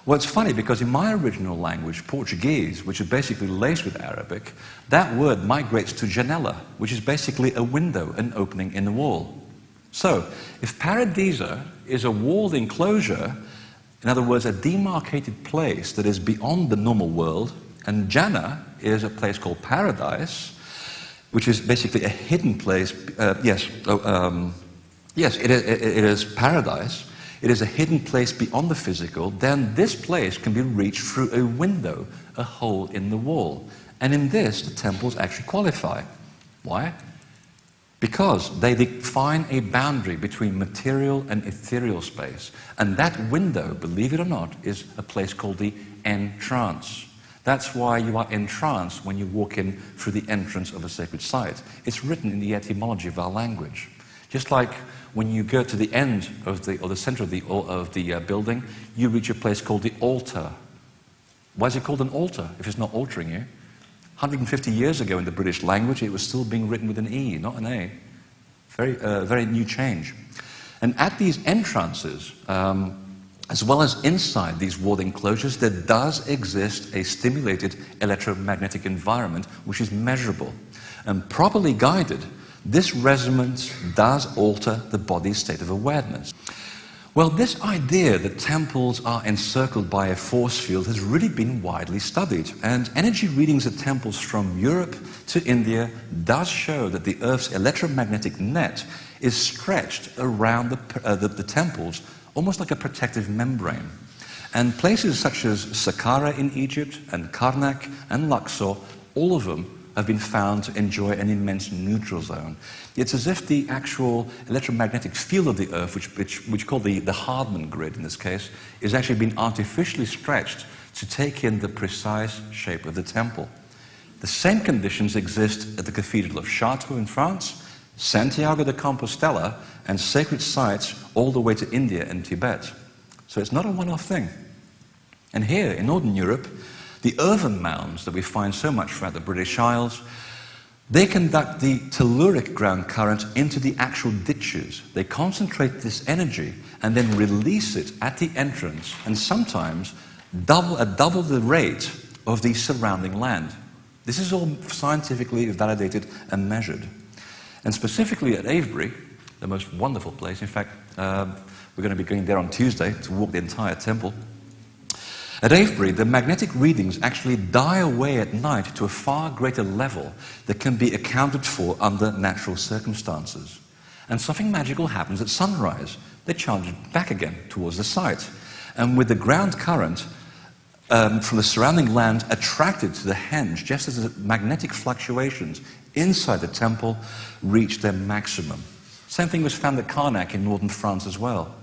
Well, it's funny because in my original language, Portuguese, which is basically laced with Arabic, that word migrates to janela, which is basically a window, an opening in the wall. So, if Paradisa is a walled enclosure, in other words, a demarcated place that is beyond the normal world, and Jannah is a place called Paradise, which is basically a hidden place. Yes, it is paradise. It is a hidden place beyond the physical. Then this place can be reached through a window, a hole in the wall. And in this, the temples actually qualify. Why? Because they define a boundary between material and ethereal space. And that window, believe it or not, is a place called the entrance. That's why you are entranced when you walk in through the entrance of a sacred site. It's written in the etymology of our language. Just like when you go to the end of the center of the building, you reach a place called the altar. Why is it called an altar if it's not altering you? 150 years ago in the British language, it was still being written with an E, not an A. Very new change. And at these entrances, as well as inside these walled enclosures, there does exist a stimulated electromagnetic environment which is measurable. And properly guided, this resonance does alter the body's state of awareness. Well, this idea that temples are encircled by a force field has really been widely studied, and energy readings at temples from Europe to India does show that the Earth's electromagnetic net is stretched around the temples almost like a protective membrane. And places such as Saqqara in Egypt and Karnak and Luxor, all of them have been found to enjoy an immense neutral zone. It's as if the actual electromagnetic field of the Earth, which we call the Hardman grid in this case, is actually being artificially stretched to take in the precise shape of the temple. The same conditions exist at the Cathedral of Chartres in France, Santiago de Compostela, and sacred sites all the way to India and Tibet. So it's not a one-off thing. And here in Northern Europe, the earthen mounds that we find so much throughout the British Isles, they conduct the telluric ground current into the actual ditches. They concentrate this energy and then release it at the entrance, and sometimes double the rate of the surrounding land. This is all scientifically validated and measured. And specifically at Avebury, the most wonderful place, in fact, we're going to be going there on Tuesday to walk the entire temple. At Avebury, the magnetic readings actually die away at night to a far greater level that can be accounted for under natural circumstances. And something magical happens at sunrise. They charge it back again towards the site. And with the ground current from the surrounding land attracted to the henge, just as the magnetic fluctuations inside the temple reached their maximum. Same thing was found at Karnak in northern France as well.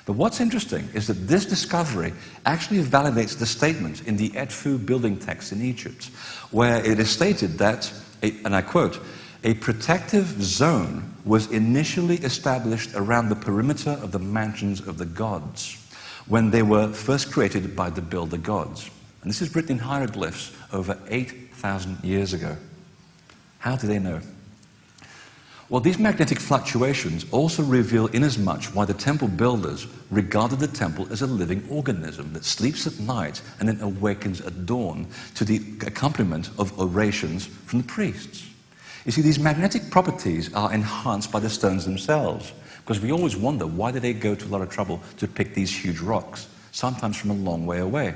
But what's interesting is that this discovery actually validates the statement in the Edfu building text in Egypt, where it is stated that, and I quote, "A protective zone was initially established around the perimeter of the mansions of the gods when they were first created by the builder gods." And this is written in hieroglyphs over 8,000 years ago. How do they know? Well, these magnetic fluctuations also reveal inasmuch why the temple builders regarded the temple as a living organism that sleeps at night and then awakens at dawn to the accompaniment of orations from the priests. You see, these magnetic properties are enhanced by the stones themselves, because we always wonder, why do they go to a lot of trouble to pick these huge rocks, sometimes from a long way away?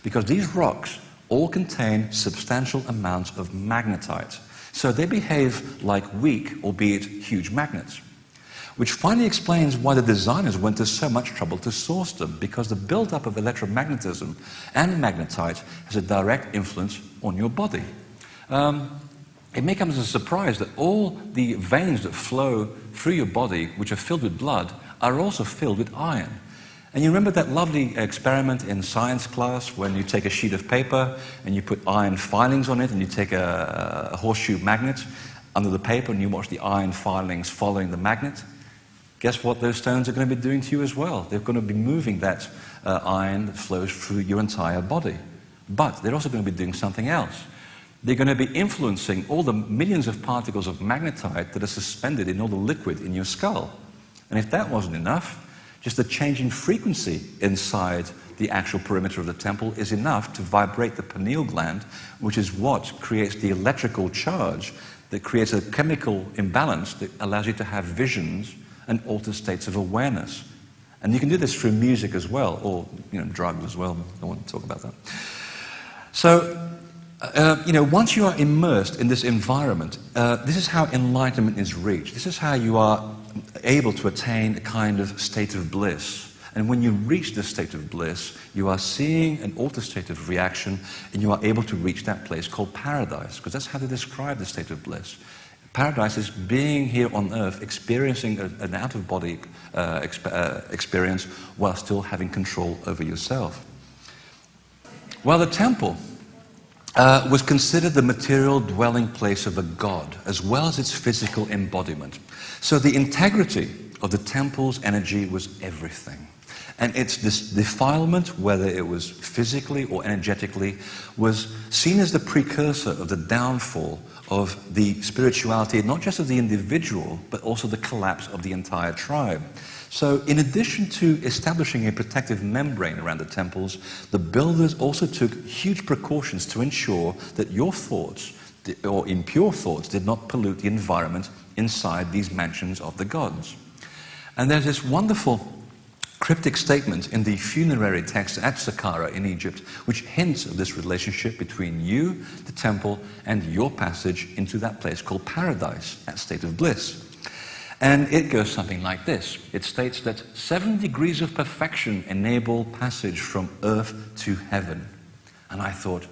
Because these rocks all contain substantial amounts of magnetite. So they behave like weak, albeit huge magnets, which finally explains why the designers went to so much trouble to source them, because the build-up of electromagnetism and magnetite has a direct influence on your body. It may come as a surprise that all the veins that flow through your body, which are filled with blood, are also filled with iron. And you remember that lovely experiment in science class when you take a sheet of paper and you put iron filings on it, and you take a horseshoe magnet under the paper and you watch the iron filings following the magnet? Guess what those stones are going to be doing to you as well? They're going to be moving that iron that flows through your entire body. But they're also going to be doing something else. They're going to be influencing all the millions of particles of magnetite that are suspended in all the liquid in your skull. And if that wasn't enough, just the change in frequency inside the actual perimeter of the temple is enough to vibrate the pineal gland, which is what creates the electrical charge that creates a chemical imbalance that allows you to have visions and altered states of awareness. And you can do this through music as well, or drugs as well. I don't want to talk about that. So, once you are immersed in this environment, this is how enlightenment is reached. This is how you are able to attain a kind of state of bliss. And when you reach this state of bliss, you are seeing an altered state of reaction, and you are able to reach that place called paradise, because that's how they describe the state of bliss. Paradise is being here on earth, experiencing an out-of-body experience while still having control over yourself. Well, the temple was considered the material dwelling place of a god, as well as its physical embodiment. So the integrity of the temple's energy was everything. And its defilement, whether it was physically or energetically, was seen as the precursor of the downfall of the spirituality, not just of the individual, but also the collapse of the entire tribe. So in addition to establishing a protective membrane around the temples, the builders also took huge precautions to ensure that your thoughts, or impure thoughts, did not pollute the environment inside these mansions of the gods. And there's this wonderful cryptic statement in the funerary text at Saqqara in Egypt, which hints of this relationship between you, the temple, and your passage into that place called paradise, that state of bliss. And it goes something like this. It states that 7 degrees of perfection enable passage from earth to heaven. And I thought,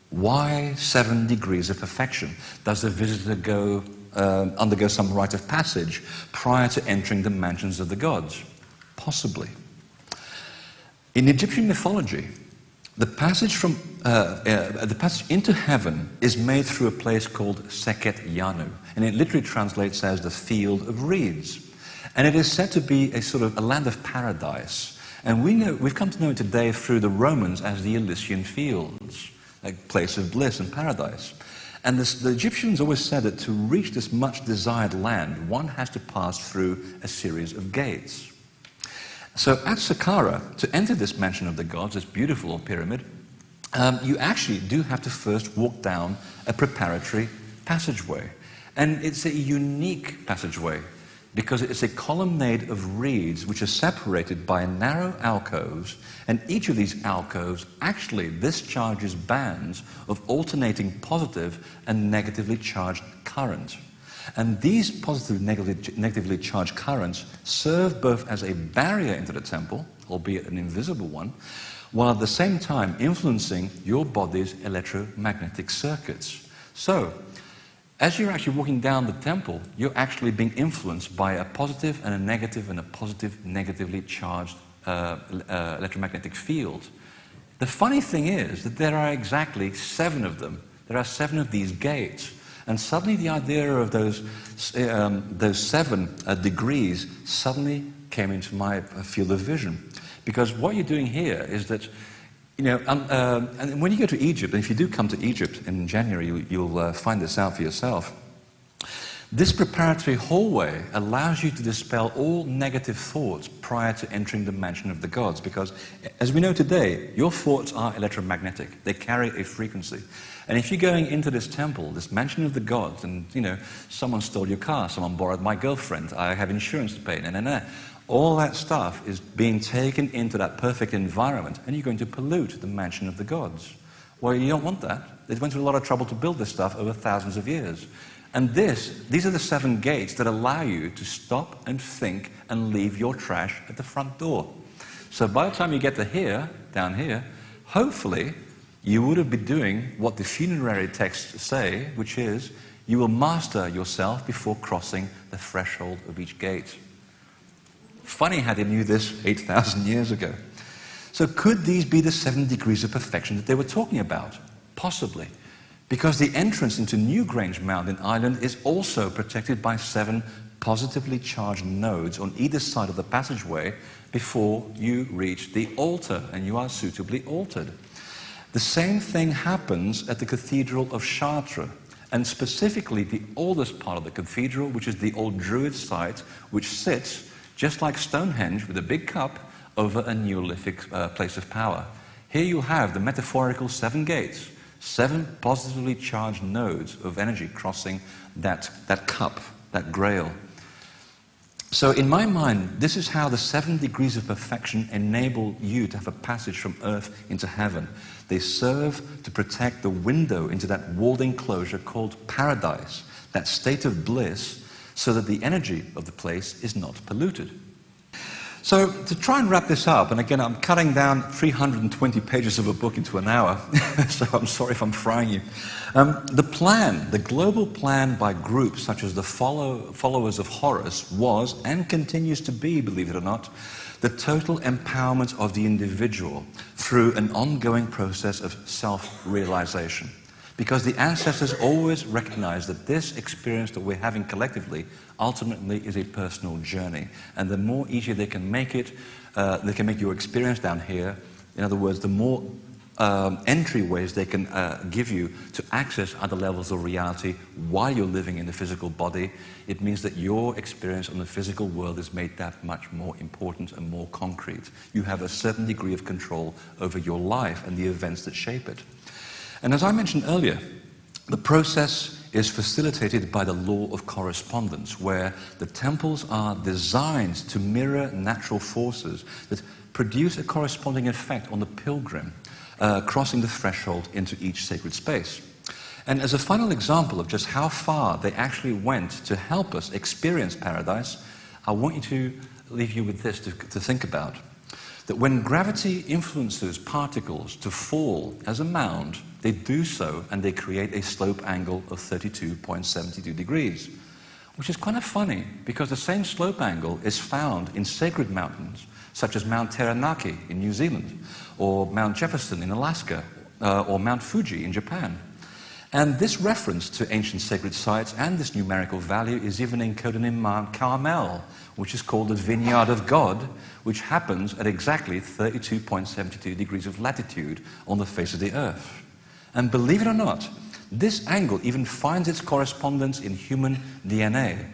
why 7 degrees of perfection? Does the visitor undergo some rite of passage prior to entering the mansions of the gods? Possibly. In Egyptian mythology, the passage into heaven is made through a place called Seket Yanu, and it literally translates as the field of reeds. And it is said to be a sort of a land of paradise. And we've come to know it today through the Romans as the Elysian Fields, a place of bliss and paradise. And the Egyptians always said that to reach this much desired land, one has to pass through a series of gates. So at Saqqara, to enter this mansion of the gods, this beautiful pyramid, you actually do have to first walk down a preparatory passageway. And it's a unique passageway because it's a colonnade of reeds which are separated by narrow alcoves, and each of these alcoves actually discharges bands of alternating positive and negatively charged current. And these positive negatively charged currents serve both as a barrier into the temple, albeit an invisible one, while at the same time influencing your body's electromagnetic circuits. So, as you're actually walking down the temple, you're actually being influenced by a positive and a positive negatively charged electromagnetic field. The funny thing is that there are exactly 7 of them. There are 7 of these gates. And suddenly the idea of those 7 degrees suddenly came into my field of vision. Because what you're doing here is that, you know, and when you go to Egypt, and if you do come to Egypt in January, you'll find this out for yourself. This preparatory hallway allows you to dispel all negative thoughts prior to entering the mansion of the gods, because, as we know today, your thoughts are electromagnetic. They carry a frequency. And if you're going into this temple, this mansion of the gods, and, you know, someone stole your car, someone borrowed my girlfriend, I have insurance to pay, all that stuff is being taken into that perfect environment, and you're going to pollute the mansion of the gods. Well, you don't want that. They went through a lot of trouble to build this stuff over thousands of years. And these are the 7 gates that allow you to stop and think and leave your trash at the front door. So by the time you get to here, down here, hopefully you would have been doing what the funerary texts say, which is, you will master yourself before crossing the threshold of each gate. Funny how they knew this 8,000 years ago. So could these be the 7 degrees of perfection that they were talking about? Possibly. Because the entrance into Newgrange Mountain Island is also protected by 7 positively charged nodes on either side of the passageway before you reach the altar and you are suitably altered. The same thing happens at the Cathedral of Chartres, and specifically the oldest part of the cathedral, which is the old Druid site, which sits just like Stonehenge with a big cup over a Neolithic place of power. Here you have the metaphorical 7 gates, 7 positively charged nodes of energy crossing that cup, that grail. So in my mind, this is how the 7 degrees of perfection enable you to have a passage from earth into heaven. They serve to protect the window into that walled enclosure called paradise, that state of bliss, so that the energy of the place is not polluted. So to try and wrap this up, and again, I'm cutting down 320 pages of a book into an hour, so I'm sorry if I'm frying you. The global plan by groups such as the followers of Horus was, and continues to be, believe it or not, the total empowerment of the individual through an ongoing process of self-realization. Because the ancestors always recognized that this experience that we're having collectively ultimately is a personal journey. And the more easier they can make it, they can make your experience down here. In other words, the more entryways they can give you to access other levels of reality while you're living in the physical body, it means that your experience on the physical world is made that much more important and more concrete. You have a certain degree of control over your life and the events that shape it. And as I mentioned earlier, the process is facilitated by the law of correspondence, where the temples are designed to mirror natural forces that produce a corresponding effect on the pilgrim crossing the threshold into each sacred space. And as a final example of just how far they actually went to help us experience paradise, I want you to leave you with this to think about. That when gravity influences particles to fall as a mound, they do so and they create a slope angle of 32.72 degrees. Which is kind of funny, because the same slope angle is found in sacred mountains, such as Mount Taranaki in New Zealand, or Mount Jefferson in Alaska, or Mount Fuji in Japan. And this reference to ancient sacred sites and this numerical value is even encoded in Mount Carmel, which is called the Vineyard of God, which happens at exactly 32.72 degrees of latitude on the face of the earth. And believe it or not, this angle even finds its correspondence in human DNA,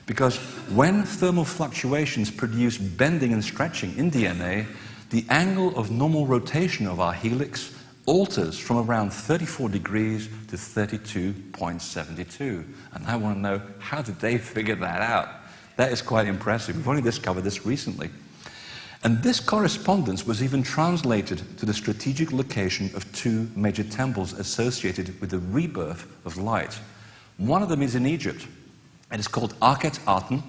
because when thermal fluctuations produce bending and stretching in DNA, the angle of normal rotation of our helix alters from around 34 degrees to 32.72. And I want to know, how did they figure that out? That is quite impressive. We've only discovered this recently. And this correspondence was even translated to the strategic location of 2 major temples associated with the rebirth of light. One of them is in Egypt, And it's called Arket Aten,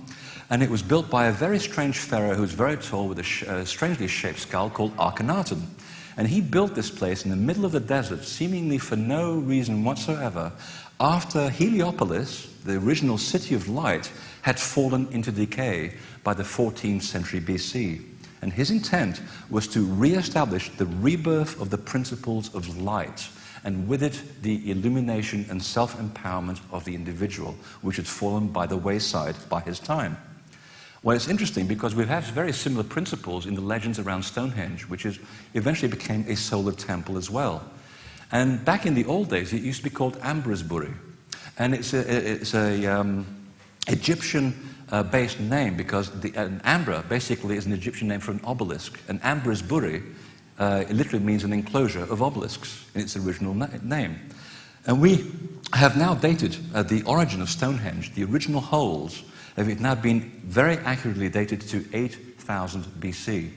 and it was built by a very strange pharaoh who was very tall with a strangely shaped skull called Akhenaten. And he built this place in the middle of the desert, seemingly for no reason whatsoever, after Heliopolis, the original city of light, had fallen into decay by the 14th century BC. And his intent was to re-establish the rebirth of the principles of light, and with it the illumination and self-empowerment of the individual, which had fallen by the wayside by his time. Well, it's interesting because we have very similar principles in the legends around Stonehenge, which eventually became a solar temple as well. And back in the old days, it used to be called Ambrosbury. And it's a Egyptian-based name because an Ambra basically is an Egyptian name for an obelisk. And Ambrosbury it literally means an enclosure of obelisks in its original name. And we have now dated the origin of Stonehenge. The original holes have now been very accurately dated to 8000 BC.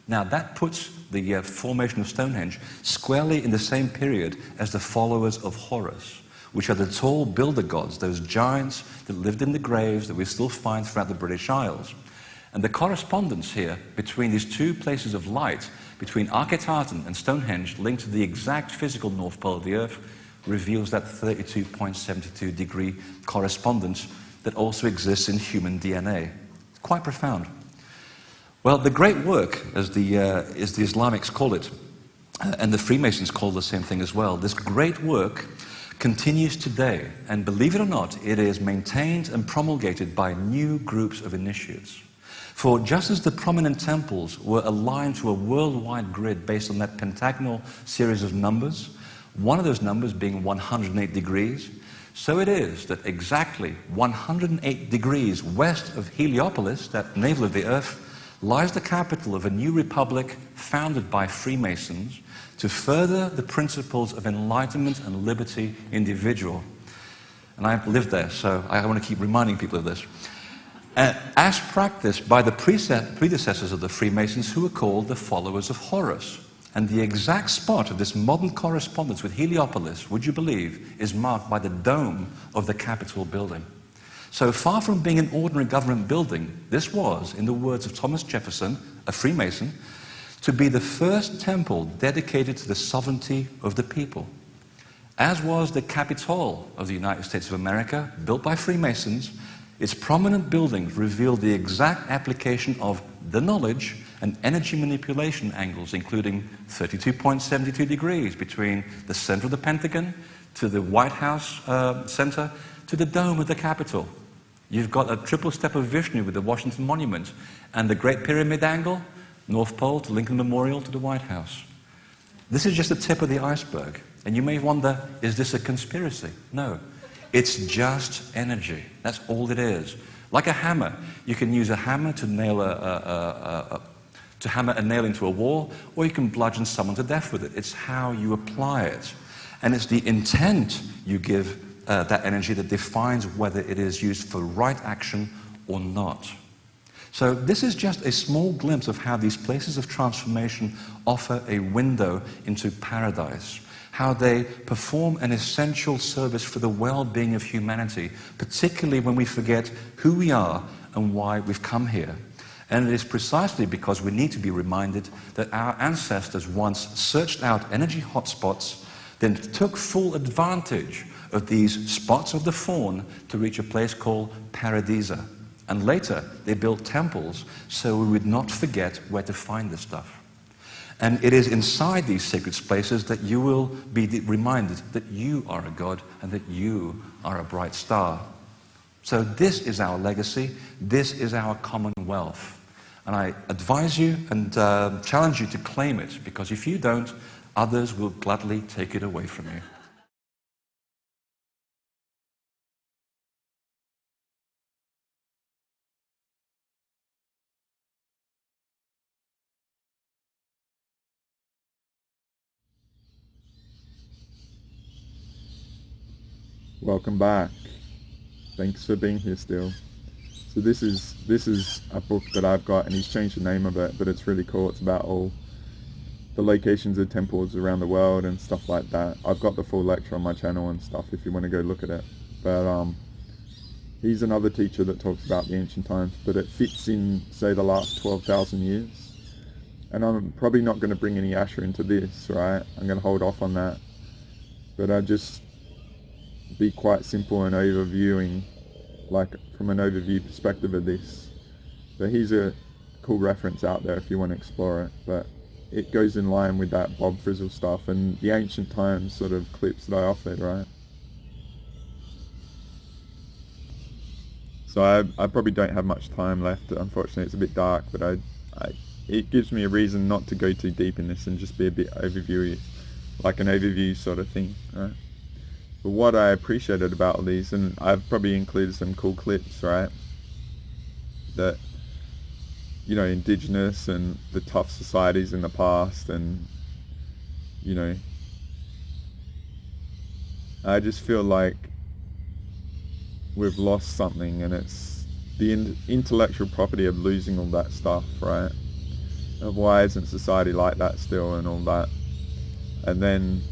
Now that puts the formation of Stonehenge squarely in the same period as the followers of Horus, which are the tall builder gods, those giants that lived in the graves that we still find throughout the British Isles. And the correspondence here between these two places of light, between Arket Aten and Stonehenge, linked to the exact physical North Pole of the Earth, reveals that 32.72 degree correspondence that also exists in human DNA. It's quite profound. Well, the great work, as the Islamics call it, and the Freemasons call the same thing as well, this great work continues today, and believe it or not, it is maintained and promulgated by new groups of initiates. For just as the prominent temples were aligned to a worldwide grid based on that pentagonal series of numbers, one of those numbers being 108 degrees, so it is that exactly 108 degrees west of Heliopolis, that navel of the earth, lies the capital of a new republic founded by Freemasons to further the principles of enlightenment and liberty individual. And I've lived there, so I want to keep reminding people of this. As practiced by the predecessors of the Freemasons, who were called the followers of Horus. And the exact spot of this modern correspondence with Heliopolis, would you believe, is marked by the dome of the Capitol building. So far from being an ordinary government building, this was, in the words of Thomas Jefferson, a Freemason, to be the first temple dedicated to the sovereignty of the people. As was the Capitol of the United States of America, built by Freemasons, its prominent buildings revealed the exact application of the knowledge and energy manipulation angles, including 32.72 degrees between the center of the Pentagon to the White House center to the dome of the Capitol. You've got a triple step of Vishnu with the Washington Monument and the Great Pyramid angle, North Pole to Lincoln Memorial to the White House. This is just the tip of the iceberg. And you may wonder, is this a conspiracy? No. It's just energy. That's all it is. Like a hammer. You can use a hammer to nail to hammer a nail into a wall, or you can bludgeon someone to death with it. It's how you apply it. And it's the intent you give that energy that defines whether it is used for right action or not. So this is just a small glimpse of how these places of transformation offer a window into paradise, how they perform an essential service for the well-being of humanity, particularly when we forget who we are and why we've come here. And it is precisely because we need to be reminded that our ancestors once searched out energy hotspots, then took full advantage of these spots of the fawn to reach a place called Paradisa. And later, they built temples so we would not forget where to find this stuff. And it is inside these sacred spaces that you will be reminded that you are a god and that you are a bright star. So this is our legacy. This is our commonwealth. And I advise you and challenge you to claim it, because if you don't, others will gladly take it away from you. Welcome back. Thanks for being here still. So this is a book that I've got, and he's changed the name of it, but it's really cool. It's about all the locations of temples around the world and stuff like that. I've got the full lecture on my channel and stuff if you want to go look at it. But he's another teacher that talks about the ancient times, but it fits in, say, the last 12,000 years. And I'm probably not going to bring any Asher into this, right? I'm going to hold off on that. But I'll just be quite simple and overviewing, like from an overview perspective of this. But he's a cool reference out there if you want to explore it. But it goes in line with that Bob Frizzle stuff and the ancient times sort of clips that I offered, right? So I probably don't have much time left. Unfortunately, it's a bit dark, but it gives me a reason not to go too deep in this and just be a bit overviewy, like an overview sort of thing, right? But what I appreciated about all these, and I've probably included some cool clips, right? That, you know, indigenous and the tough societies in the past, and, you know, I just feel like we've lost something, and it's the intellectual property of losing all that stuff, right? Of why isn't society like that still and all that. And then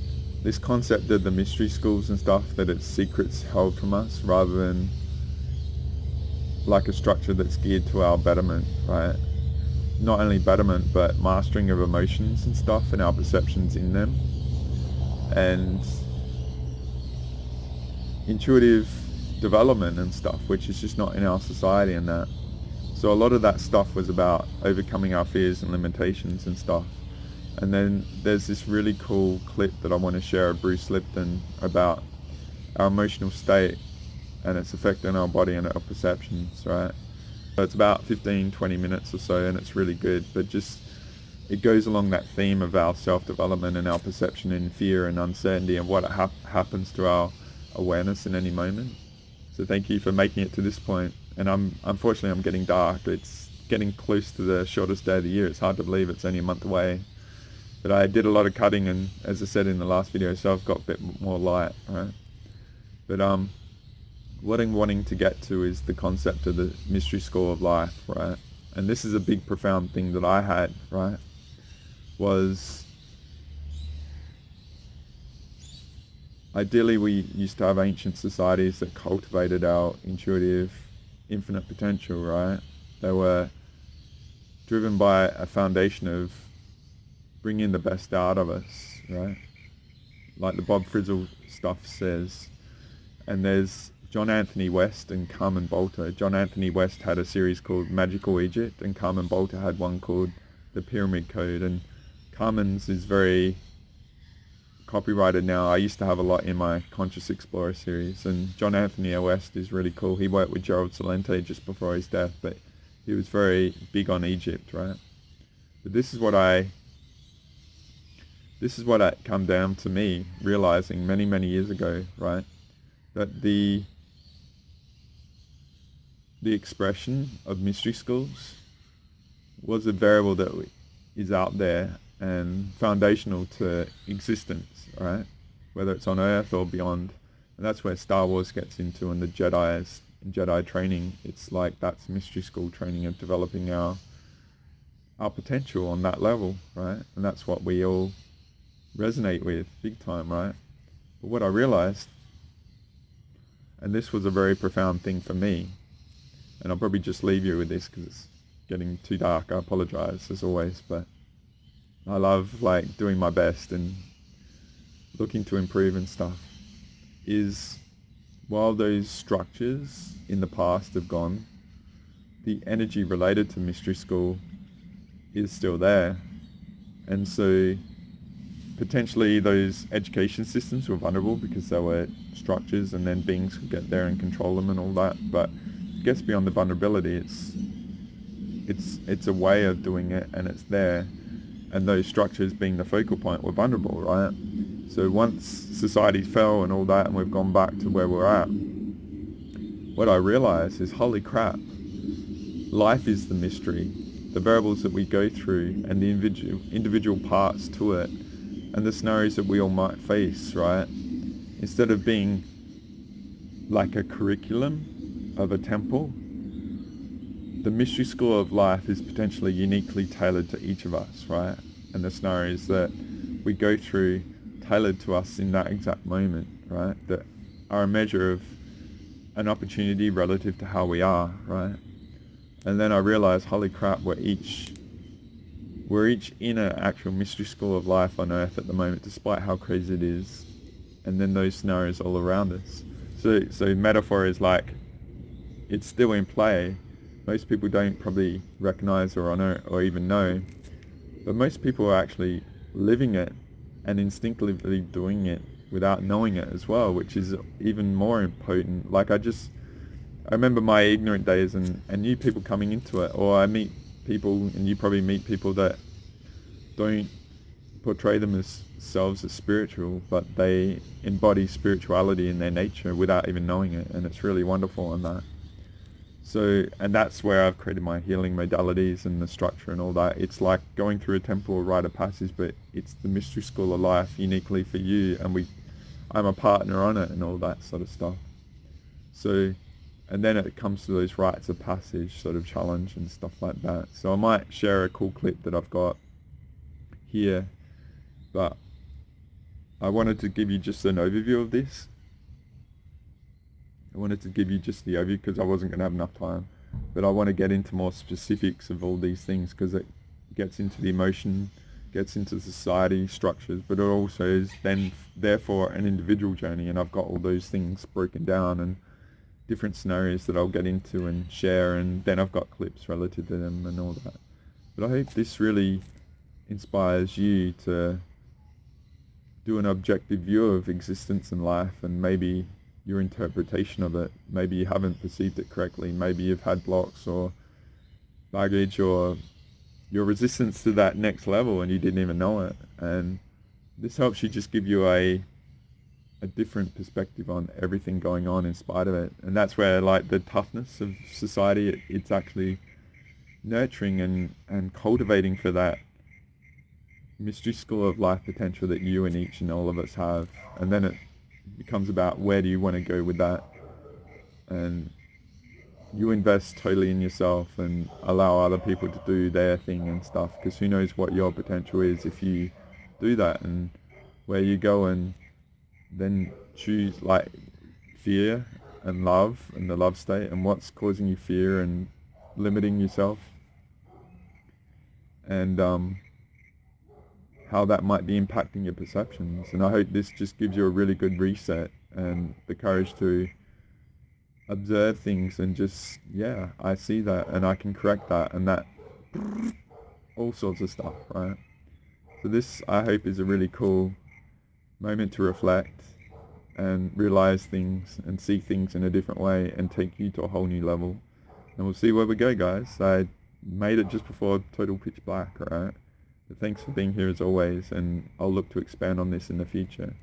this concept of the mystery schools and stuff, that it's secrets held from us rather than like a structure that's geared to our betterment, right? Not only betterment, but mastering of emotions and stuff and our perceptions in them. And intuitive development and stuff, which is just not in our society and that. So a lot of that stuff was about overcoming our fears and limitations and stuff. And then there's this really cool clip that I want to share of Bruce Lipton about our emotional state and its effect on our body and our perceptions, right? So it's about 15-20 minutes or so, and it's really good, but just it goes along that theme of our self-development and our perception in fear and uncertainty and what happens to our awareness in any moment. So thank you for making it to this point. And unfortunately I'm getting dark. It's getting close to the shortest day of the year. It's hard to believe it's only a month away. But I did a lot of cutting, and as I said in the last video, so I've got a bit more light, right? But what I'm wanting to get to is the concept of the mystery school of life, right? And this is a big profound thing that I had, right? Was ideally we used to have ancient societies that cultivated our intuitive infinite potential, right? They were driven by a foundation of bringing the best out of us, right? Like the Bob Frizzle stuff says. And there's John Anthony West and Carmen Bolter. John Anthony West had a series called Magical Egypt, and Carmen Bolter had one called The Pyramid Code. And Carmen's is very copyrighted now. I used to have a lot in my Conscious Explorer series, and John Anthony West is really cool. He worked with Gerald Celente just before his death, but he was very big on Egypt, right? But this is what come down to me realizing many years ago, right? That the expression of mystery schools was a variable that is out there and foundational to existence, right? Whether it's on Earth or beyond. And that's where Star Wars gets into, and the Jedi training. It's like that's mystery school training of developing our potential on that level, right? And that's what we all resonate with big time, right? But what I realized, and this was a very profound thing for me, and I'll probably just leave you with this because it's getting too dark. I apologize as always, but I love like doing my best and looking to improve and stuff, is while those structures in the past have gone, the energy related to mystery school is still there. And so potentially those education systems were vulnerable because they were structures, and then beings could get there and control them and all that. But it gets beyond the vulnerability. It's a way of doing it, and it's there. And those structures being the focal point were vulnerable, right? So once society fell and all that, and we've gone back to where we're at, what I realize is, holy crap, life is the mystery. The variables that we go through and the individual parts to it, and the scenarios that we all might face, right? Instead of being like a curriculum of a temple, the mystery school of life is potentially uniquely tailored to each of us, right? And the scenarios that we go through tailored to us in that exact moment, right? That are a measure of an opportunity relative to how we are, right? And then I realized, holy crap, we're each in an actual mystery school of life on Earth at the moment, despite how crazy it is. And then those scenarios all around us. So metaphor is like, it's still in play. Most people don't probably recognize or honor or even know, but most people are actually living it and instinctively doing it without knowing it as well, which is even more potent. Like I remember my ignorant days and new people coming into it, or I meet people, and you probably meet people that don't portray themselves as spiritual, but they embody spirituality in their nature without even knowing it, and it's really wonderful on that. So, and that's where I've created my healing modalities and the structure and all that. It's like going through a temple or rite of passage, but it's the mystery school of life uniquely for you, and I'm a partner on it and all that sort of stuff. So, and then it comes to those rites of passage sort of challenge and stuff like that. So I might share a cool clip that I've got here, but I wanted to give you just an overview of this. I wanted to give you just the overview because I wasn't going to have enough time, but I want to get into more specifics of all these things because it gets into the emotion, gets into society structures, but it also is then therefore an individual journey, and I've got all those things broken down and different scenarios that I'll get into and share, and then I've got clips relative to them and all that. But I hope this really inspires you to do an objective view of existence and life, and maybe your interpretation of it. Maybe you haven't perceived it correctly. Maybe you've had blocks or baggage or your resistance to that next level and you didn't even know it. And this helps you just give you a different perspective on everything going on in spite of it. And that's where like the toughness of society, it's actually nurturing and cultivating for that mystery school of life potential that you and each and all of us have. And then it becomes about where do you want to go with that, and you invest totally in yourself and allow other people to do their thing and stuff, because who knows what your potential is if you do that, and where you go and then choose like fear and love and the love state and what's causing you fear and limiting yourself, and how that might be impacting your perceptions. And I hope this just gives you a really good reset and the courage to observe things and just, yeah, I see that and I can correct that, and that, all sorts of stuff, right? So this, I hope, is a really cool moment to reflect and realize things and see things in a different way and take you to a whole new level. And we'll see where we go, guys. I made it just before total pitch black, right? But thanks for being here as always, and I'll look to expand on this in the future.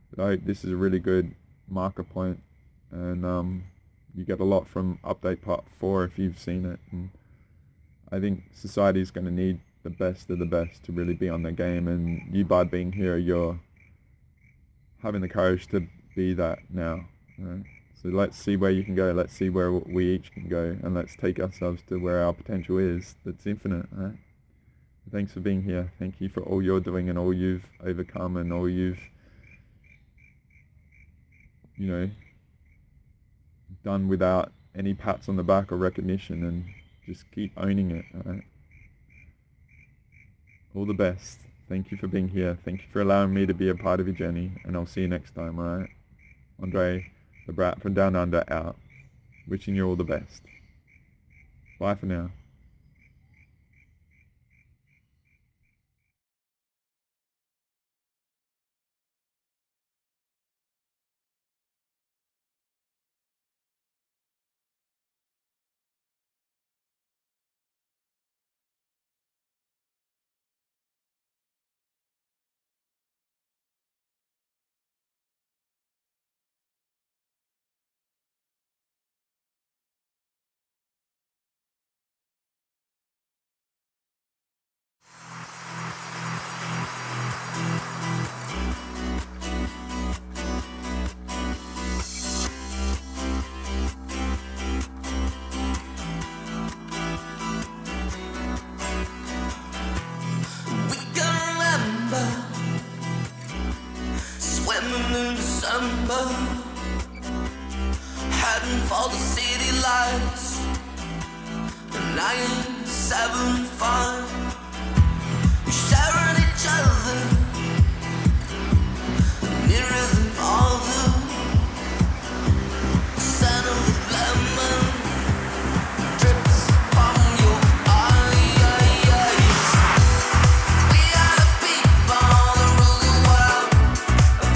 But I hope this is a really good marker point, and you get a lot from update part 4 if you've seen it. And I think society is going to need the best of the best to really be on their game, and you, by being here, you're having the courage to be that now, right? So let's see where you can go, let's see where we each can go, and let's take ourselves to where our potential is, that's infinite, right? Thanks for being here. Thank you for all you're doing and all you've overcome and all you've, done without any pats on the back or recognition, and just keep owning it, right? All the best. Thank you for being here. Thank you for allowing me to be a part of your journey, and I'll see you next time, alright? Andre, the brat from Down Under, out. Wishing you all the best. Bye for now. Swimming in December, heading for the city lights. 975. We're sharing each other nearer than farther. The scent of lemon drips from your eyes. We are the people that rule the world,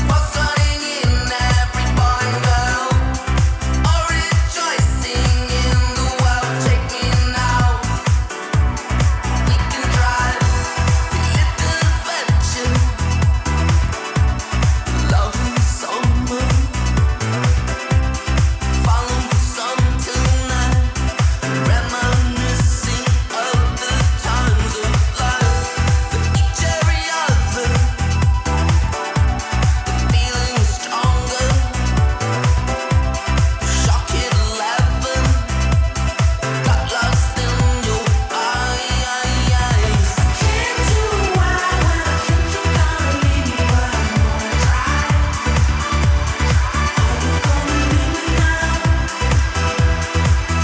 pulsating in every boy and girl, all rejoicing in the world. Take me now. We can drive, we live in adventure, love in the summer, follow the sun tonight, reminiscing of the times of life. For each every other, the feeling is stronger. Shock hit 11, got lost in your eyes. Can't do why when I think you're gonna leave me, but I know I try. Are you gonna leave me now?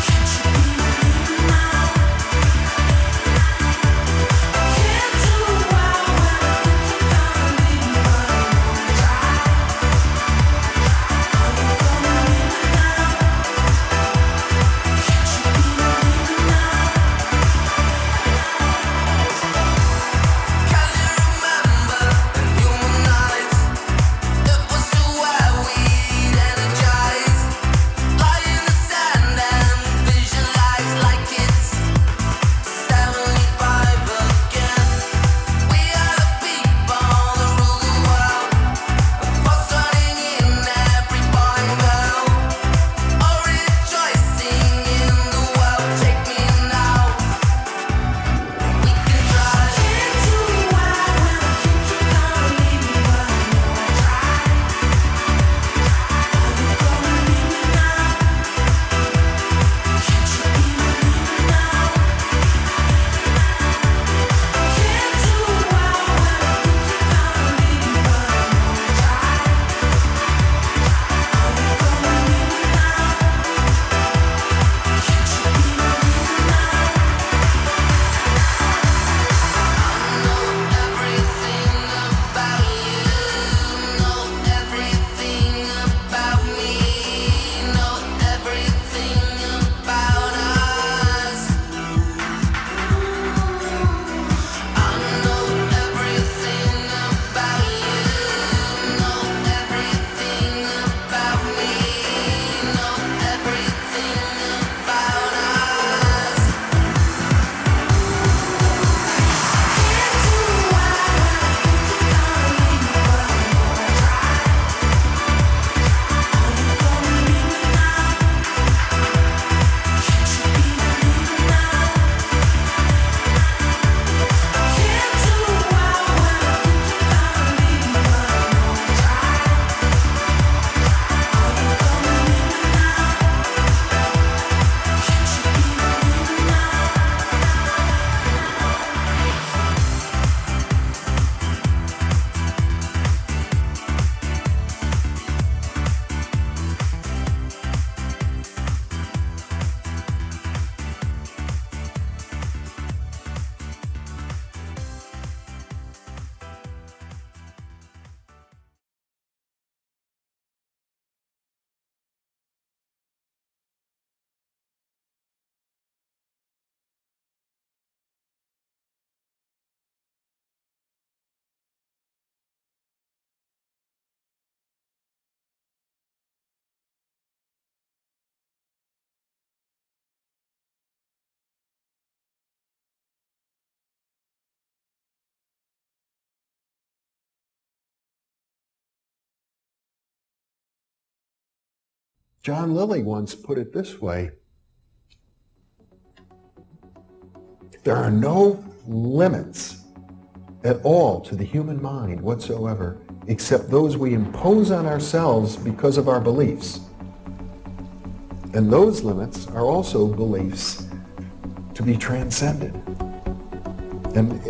Can't you be believing now? Can't do why when I think you're gonna leave me, but I know I try. Are you gonna leave me now? Can't you be believing now? Can you remember in human eyes? It was to where we'd energize, lie in the sand and visualize like it's 75 again. We are the people that rule the world, pulsating in every boy and girl, all rejoicing in the world. Take me now. We can drive. Can't do why when I think you're gonna leave me, but I know I try. Are you gonna leave me now? Can't you be believing now? Can't do why when I think you're gonna leave me, but I know I try. Are you gonna leave me now? Can't you be believing now? Know everything about you, know everything about me, know everything about us. I know everything about you, know everything about me, know everything about us. Can't do why when I think you're gonna leave me, but I know I try. Are you gonna leave me now? Can't you be believing now? Can't do why when I think you're gonna leave me, but I know I try. Are you gonna leave me now? Can't you be believing now? John Lilly once put it this way: there are no limits at all to the human mind whatsoever, except those we impose on ourselves because of our beliefs. And those limits are also beliefs to be transcended. And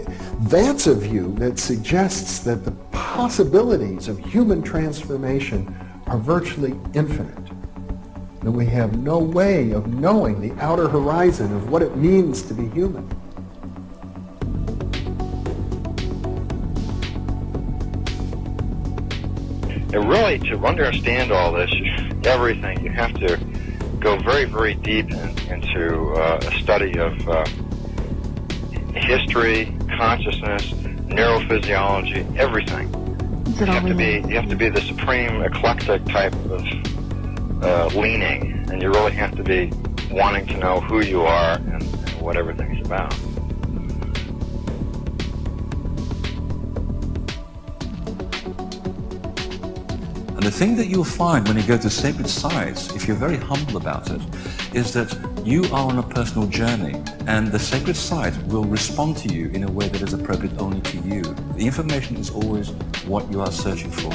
that's a view that suggests that the possibilities of human transformation are virtually infinite. And we have no way of knowing the outer horizon of what it means to be human. And really, to understand all this, everything, you have to go very, very deep into a study of history, consciousness, neurophysiology, everything. You have to be the supreme eclectic type of leaning, and you really have to be wanting to know who you are and what everything's about. And the thing that you'll find when you go to sacred sites, if you're very humble about it, is that you are on a personal journey, and the sacred site will respond to you in a way that is appropriate only to you. The information is always what you are searching for.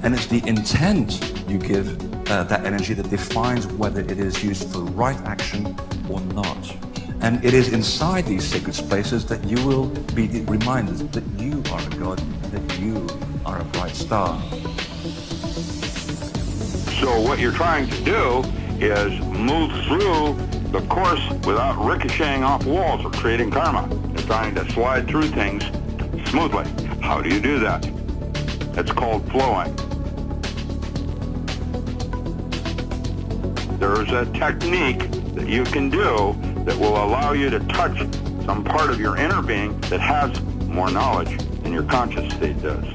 And it's the intent you give that energy that defines whether it is used for right action or not. And it is inside these sacred spaces that you will be reminded that you are a god, that you are a bright star. So what you're trying to do is move through the course without ricocheting off walls or creating karma. You're trying to slide through things smoothly. How do you do that? It's called flowing. There's a technique that you can do that will allow you to touch some part of your inner being that has more knowledge than your conscious state does.